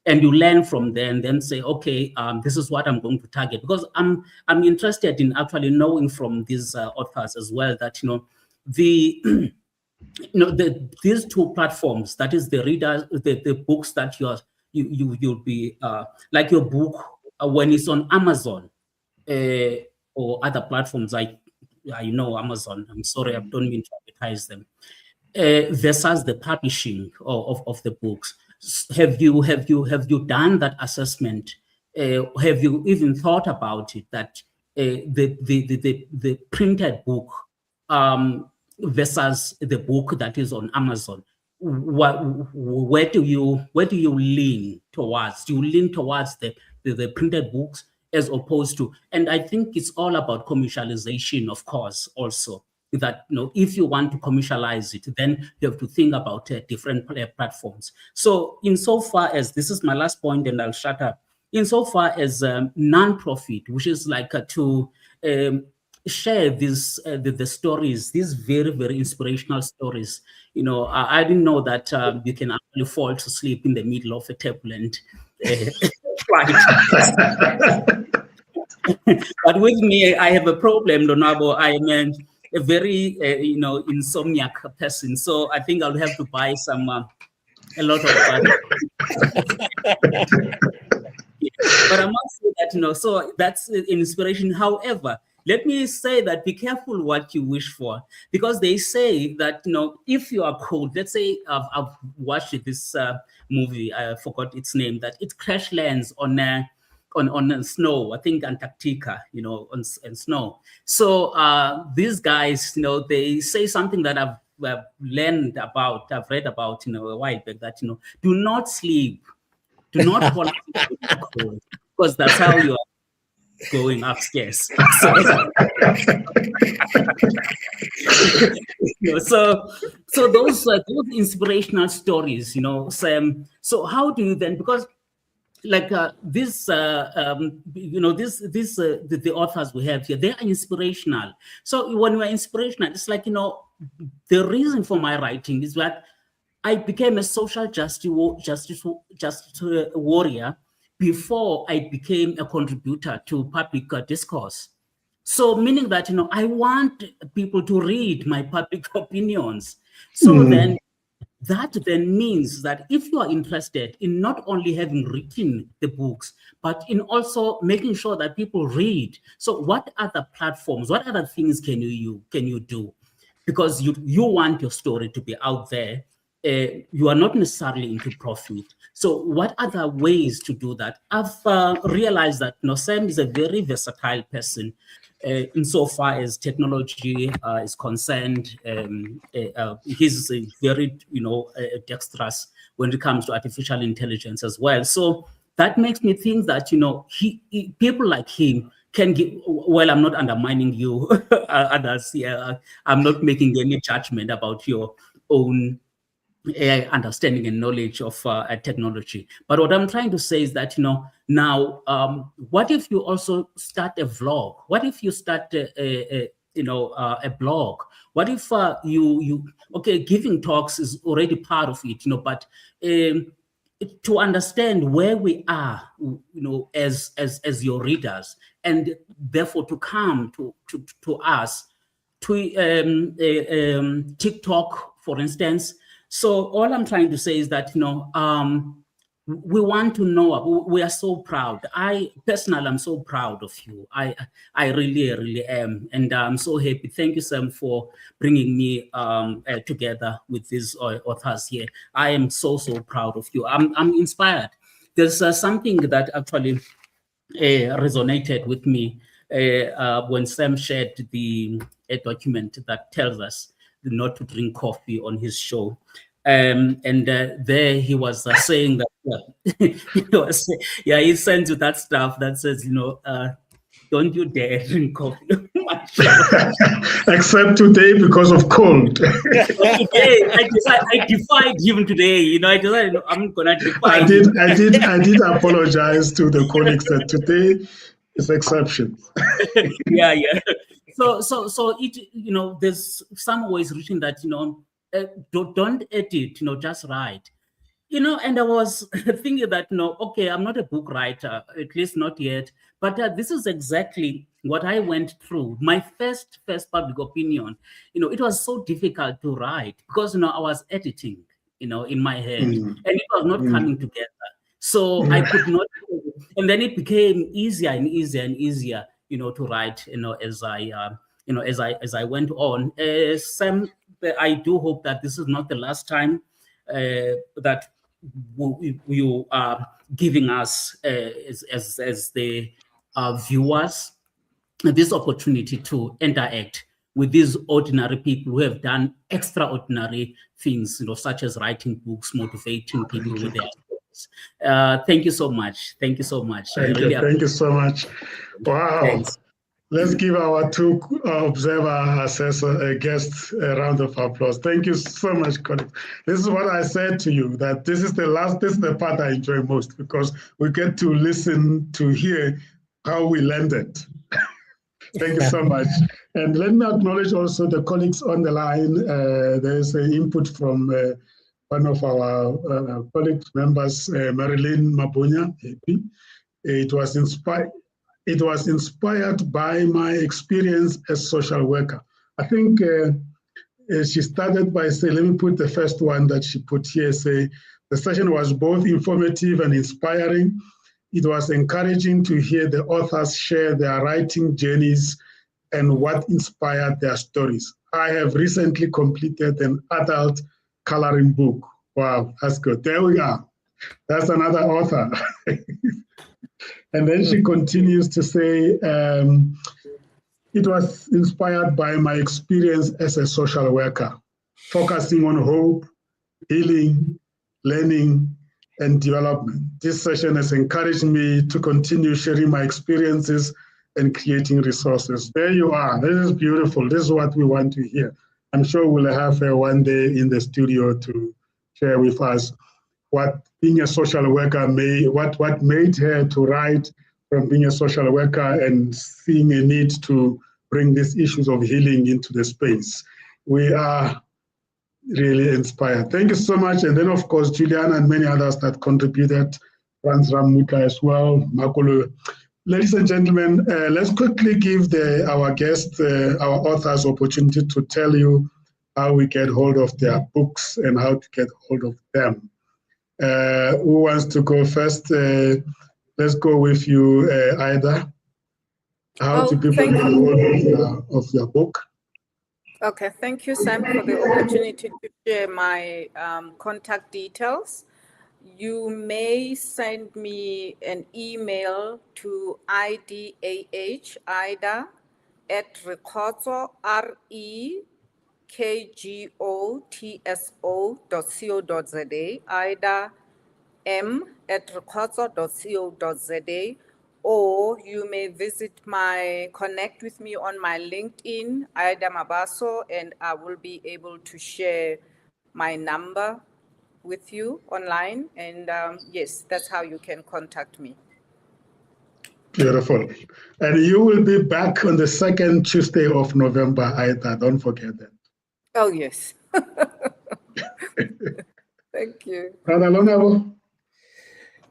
and you learn from there and then say, okay, this is what I'm going to target. Because I'm interested in actually knowing from these authors as well that, the, these two platforms, that is the readers, the books that you'll be, like your book, when it's on Amazon, or other platforms, I know Amazon, I'm sorry, I don't mean to advertise them, versus the publishing of the books. Have you done that assessment? Have you even thought about it, that the printed book versus the book that is on Amazon? Where do you lean towards? Do you lean towards the printed books as opposed to, and I think it's all about commercialization, of course, also, that, if you want to commercialize it, then you have to think about different platforms. So insofar as, this is my last point and I'll shut up, insofar as non-profit, which is like to share these the stories, these very, very inspirational stories. I didn't know that you can actually fall to sleep in the middle of a turbulent flight. But with me, I have a problem, Lonabo. I am a very, insomniac person. So I think I'll have to buy some, a lot of fun. But I must say that, so that's inspiration. However, let me say that be careful what you wish for, because they say that, if you are cold, let's say I've watched this movie, I forgot its name, that it crash lands on snow, I think Antarctica, on snow. So these guys, they say something that I've learned about, I've read about, a while back, that, do not sleep, do not fall asleep, because that's how you are going upstairs. So those inspirational stories, Sam. So how do you then, because like this, you know, the authors we have here, they are inspirational. So when we're inspirational, it's like, you know, the reason for my writing is that I became a social justice warrior before I became a contributor to public discourse. So meaning that, you know, I want people to read my public opinions. So then that then means that if you are interested in not only having written the books, but in also making sure that people read. So what other platforms, what other things can you do? Because you want your story to be out there. You are not necessarily into profit. So what other ways to do that? I've realized that Sam is a very versatile person. Insofar as technology is concerned, he's very, you know, dexterous when it comes to artificial intelligence as well. So that makes me think that, you know, people like him can give. Well, I'm not undermining you, others. Yeah, I'm not making any judgment about your own understanding and knowledge of technology. But what I'm trying to say is that, you know, now, what if you also start a vlog? What if you start a blog? What if okay, giving talks is already part of it, you know, but to understand where we are, you know, as your readers, and therefore to come to us, to TikTok, for instance. So all I'm trying to say is that, you know, we want to know. We are so proud. I personally am so proud of you. I really am, and I'm so happy. Thank you, Sam, for bringing me together with these authors here. I am so proud of you. I'm inspired. There's something that actually resonated with me when Sam shared a document that tells us not to drink coffee on his show. And there he was saying that, he sends you that stuff that says, you know, don't you dare drink coffee on my show. Except today because of cold. Today, I defied him today. You know, I decided, no, I'm gonna defy him. I did apologize to the colleagues that today is exception. Yeah. So it, you know, there's some ways written that, you know, don't edit, you know, just write. You know, and I was thinking that, you know, okay, I'm not a book writer, at least not yet, but this is exactly what I went through. My first public opinion, you know, it was so difficult to write because, you know, I was editing, you know, in my head, and it was not coming together. So I could not, and then it became easier and easier and easier, you know, to write, you know, as I went on. Sam, I do hope that this is not the last time that you are giving us as the viewers this opportunity to interact with these ordinary people who have done extraordinary things, you know, such as writing books, motivating people with their stories. Thank you so much. Thank you so much. Thank you so much. Wow. Thanks. Let's give our two observer assessor guests a round of applause. Thank you so much, colleagues. This is what I said to you, that this is the part I enjoy most, because we get to listen to hear how we landed. Thank you so much. And let me acknowledge also the colleagues on the line. There's an input from one of our colleagues, members, Marilyn Mabunya. It was inspired by my experience as social worker. I think she started by saying, let me put the first one that she put here, say, the session was both informative and inspiring. It was encouraging to hear the authors share their writing journeys and what inspired their stories. I have recently completed an adult coloring book. Wow, that's good. There we are. That's another author. And then she continues to say, it was inspired by my experience as a social worker, focusing on hope, healing, learning, and development. This session has encouraged me to continue sharing my experiences and creating resources. There you are. This is beautiful. This is what we want to hear. I'm sure we'll have her one day in the studio to share with us what being a social worker what made her to write from being a social worker and seeing a need to bring these issues of healing into the space. We are really inspired. Thank you so much. And then, of course, Juliana and many others that contributed, Franz Ramuta as well, Makolo. Ladies and gentlemen, let's quickly give our guests, our authors, opportunity to tell you how we get hold of their books and how to get hold of them. Who wants to go first? Let's go with you, Ida. How do people get hold of your book? Okay, thank you, Sam, for the opportunity to share my contact details. You may send me an email to Ida at Rekotso, rekotso.co.za, Ida M at rekotso.co.za, or you may connect with me on my LinkedIn, Ida Mabaso, and I will be able to share my number with you online. And yes, that's how you can contact me. Beautiful. And you will be back on the second Tuesday of November, Ida. Don't forget that. Oh, yes. Thank you.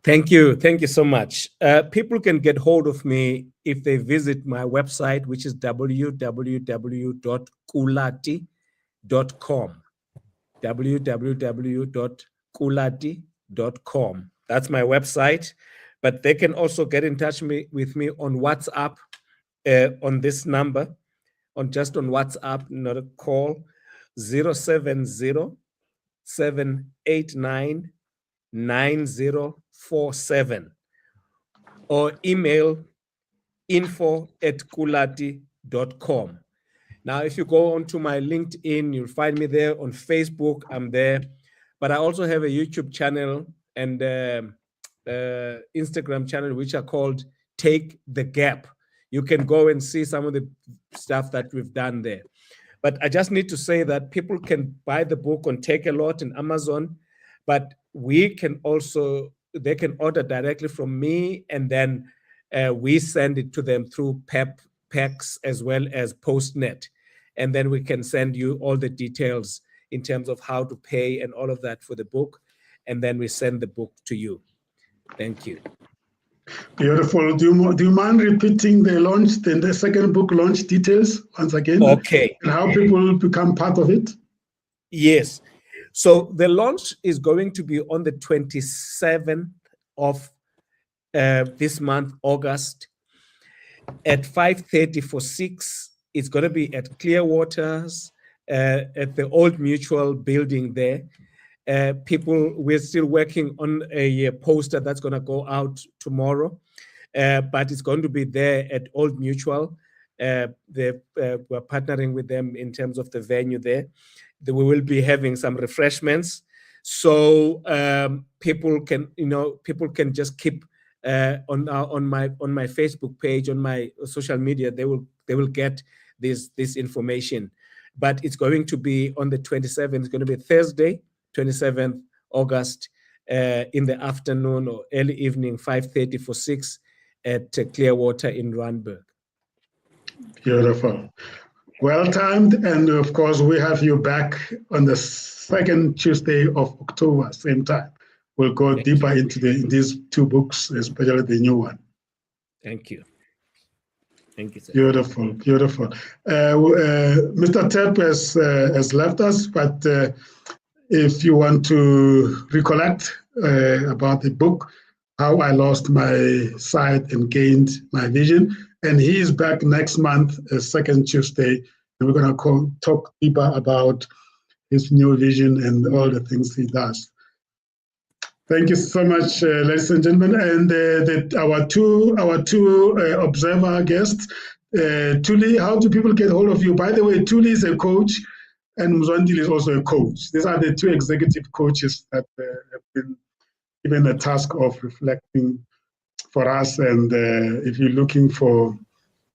Thank you. Thank you so much. People can get hold of me if they visit my website, which is www.kulati.com. www.kulati.com. That's my website. But they can also get in touch with me on WhatsApp on this number, on WhatsApp, not a call, 070-789-9047, or email info@kulati.com. Now, if you go onto my LinkedIn, you'll find me there. On Facebook, I'm there. But I also have a YouTube channel and Instagram channel, which are called Take the Gap. You can go and see some of the stuff that we've done there. But I just need to say that people can buy the book on Take a Lot in Amazon, but they can order directly from me, and then we send it to them through PEX as well as Postnet. And then we can send you all the details in terms of how to pay and all of that for the book. And then we send the book to you. Thank you. Beautiful. Do you mind repeating the second book launch details once again? Okay. And how people become part of it? Yes. So the launch is going to be on the 27th of this month, August, at 5:30 for 6. It's going to be at Clearwaters, at the Old Mutual building there. We're still working on a poster that's going to go out tomorrow, but it's going to be there at Old Mutual. We're partnering with them in terms of the venue there. We will be having some refreshments, so people can just keep on my Facebook page, on my social media. They will get this information. But it's going to be on the 27th. It's going to be Thursday, 27th August, in the afternoon or early evening, 5:30 for 6 at Clearwater in Randburg. Beautiful. Well timed. And of course, we have you back on the second Tuesday of October, same time. We'll go deeper into these two books, especially the new one. Thank you. Thank you, sir. Beautiful, beautiful. Mr. Tep has left us, but if you want to recollect about the book, How I Lost My Sight and Gained My Vision, and he is back next month, second Tuesday, and we're going to talk deeper about his new vision and all the things he does. Thank you so much, ladies and gentlemen, and our two observer guests. Tuli, how do people get hold of you? By the way, Tuli is a coach, and Mzwandile is also a coach. These are the two executive coaches that have been given the task of reflecting for us. And if you're looking for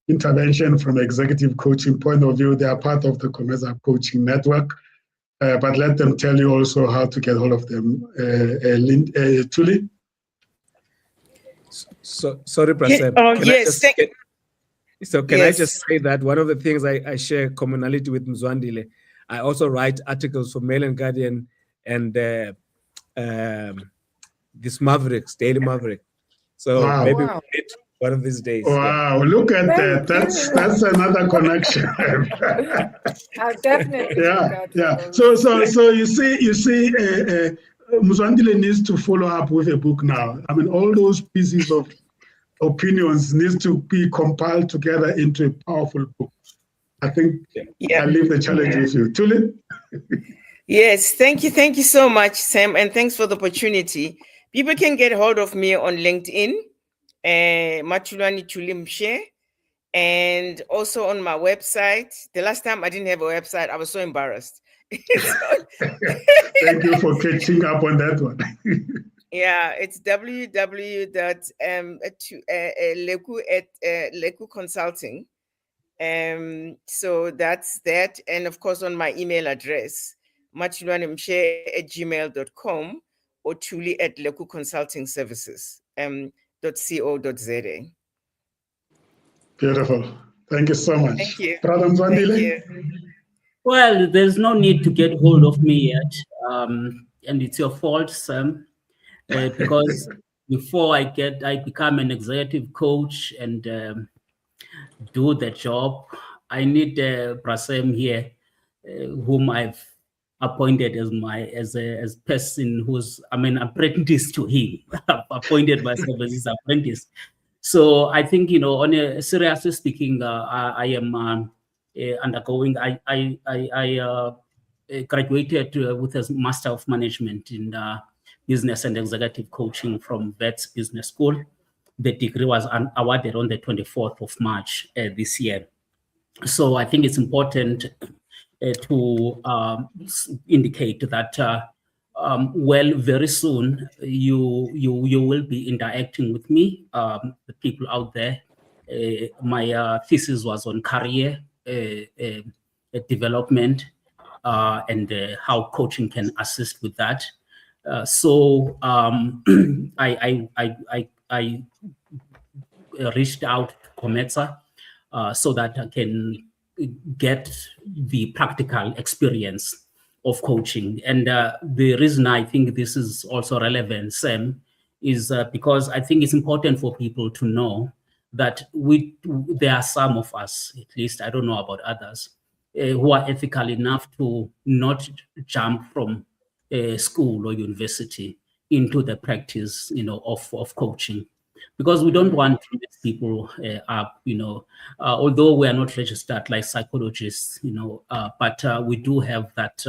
intervention from executive coaching point of view, they are part of the Comesa Coaching Network. but let them tell you also how to get hold of them. Thuli? So sorry, Prasad. Can I just say that one of the things I share commonality with Mzwandile, I also write articles for Mail and Guardian and this Mavericks, Daily Maverick. So maybe we'll meet one of these days. Wow, look at that. That's another connection. I'll definitely So you see, Mzwandile needs to follow up with a book now. I mean, all those pieces of opinions needs to be compiled together into a powerful book. I think I leave the challenge with you. Thuli? Yes, thank you so much, Sam, and thanks for the opportunity. People can get hold of me on LinkedIn, Machulani Thuli Mshe, and also on my website. The last time I didn't have a website, I was so embarrassed. Thank you for catching up on that one. Yeah, it's www.leku consulting. So that's that. And of course, on my email address, machulwanemshe@gmail.com or thuli@lekuconsultingservices.co.za. Beautiful. Thank you so much. Thank you. Brother Mzwandile? Thank you. Well, there's no need to get hold of me yet. And it's your fault, Sam, because before I become an executive coach and do the job, I need Prasem here, whom I've appointed as person who's apprentice to him. I've appointed myself as his apprentice. So I think, on a seriously speaking, I am undergoing. I graduated with a Master of Management in Business and Executive Coaching from Vets Business School. The degree was awarded on the 24th of March this year. So I think it's important to indicate that very soon you will be interacting with me, the people out there. My thesis was on career development and how coaching can assist with that. So I reached out to Cometsa so that I can get the practical experience of coaching. And the reason I think this is also relevant, Sam, is because I think it's important for people to know that there are some of us, at least I don't know about others, who are ethical enough to not jump from school or university into the practice, of coaching, because we don't want to mess people up, although we are not registered like psychologists, but we do have that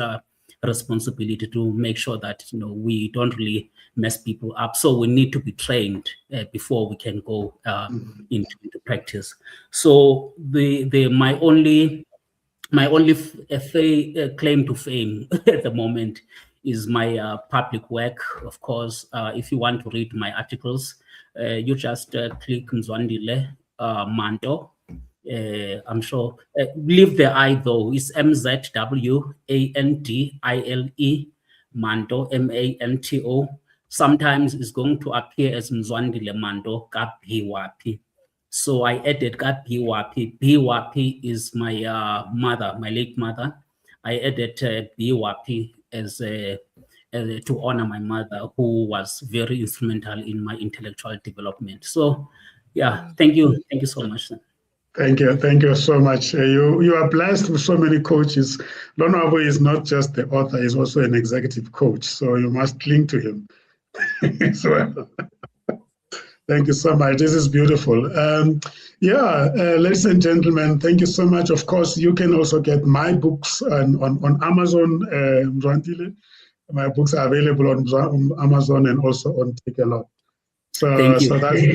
responsibility to make sure that we don't really mess people up. So we need to be trained before we can go into practice. So my only claim to fame at the moment is my public work. Of course, if you want to read my articles, you just click Mzwandile Manto. I'm sure, leave the I though, it's MZWANDILE Manto, MANTO. Sometimes it's going to appear as Mzwandile Manto Kapiwapi. So I added Kapiwapi. Biwapi is my mother, my late mother. I added Biwapi as to honor my mother, who was very instrumental in my intellectual development. So, yeah, thank you so much. Thank you so much. You are blessed with so many coaches. Lonwabo is not just the author; he's also an executive coach. So you must cling to him. So, thank you so much. This is beautiful. Ladies and gentlemen, thank you so much. Of course, you can also get my books on Amazon. Mzwandile. My books are available on Amazon and also on Take a Lot. So that's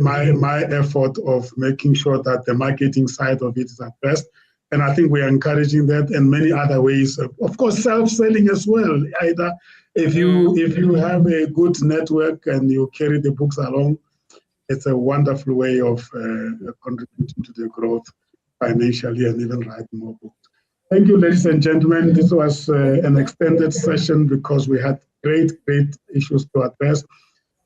my effort of making sure that the marketing side of it is addressed. And I think we are encouraging that and many other ways. Of course, self-selling as well. Either if you have a good network and you carry the books along, it's a wonderful way of contributing to the growth financially and even writing more books. Thank you, ladies and gentlemen. This was an extended session because we had great issues to address.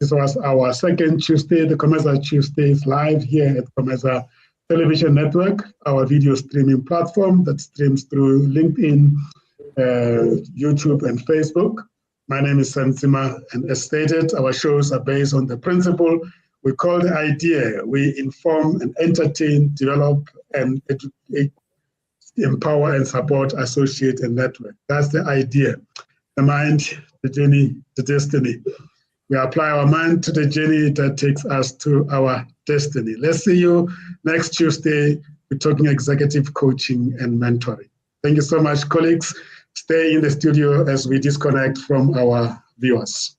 This was our second Tuesday. The Comesa Tuesday is live here at Comesa Television Network, our video streaming platform that streams through LinkedIn, YouTube, and Facebook. My name is Sansima, and as stated, our shows are based on the principle we call the idea. We inform and entertain, develop, and educate, empower and support, associate, and network. That's the idea. The mind, the journey, the destiny. We apply our mind to the journey that takes us to our destiny. Let's see you next Tuesday. We're talking executive coaching and mentoring. Thank you so much, colleagues. Stay in the studio as we disconnect from our viewers.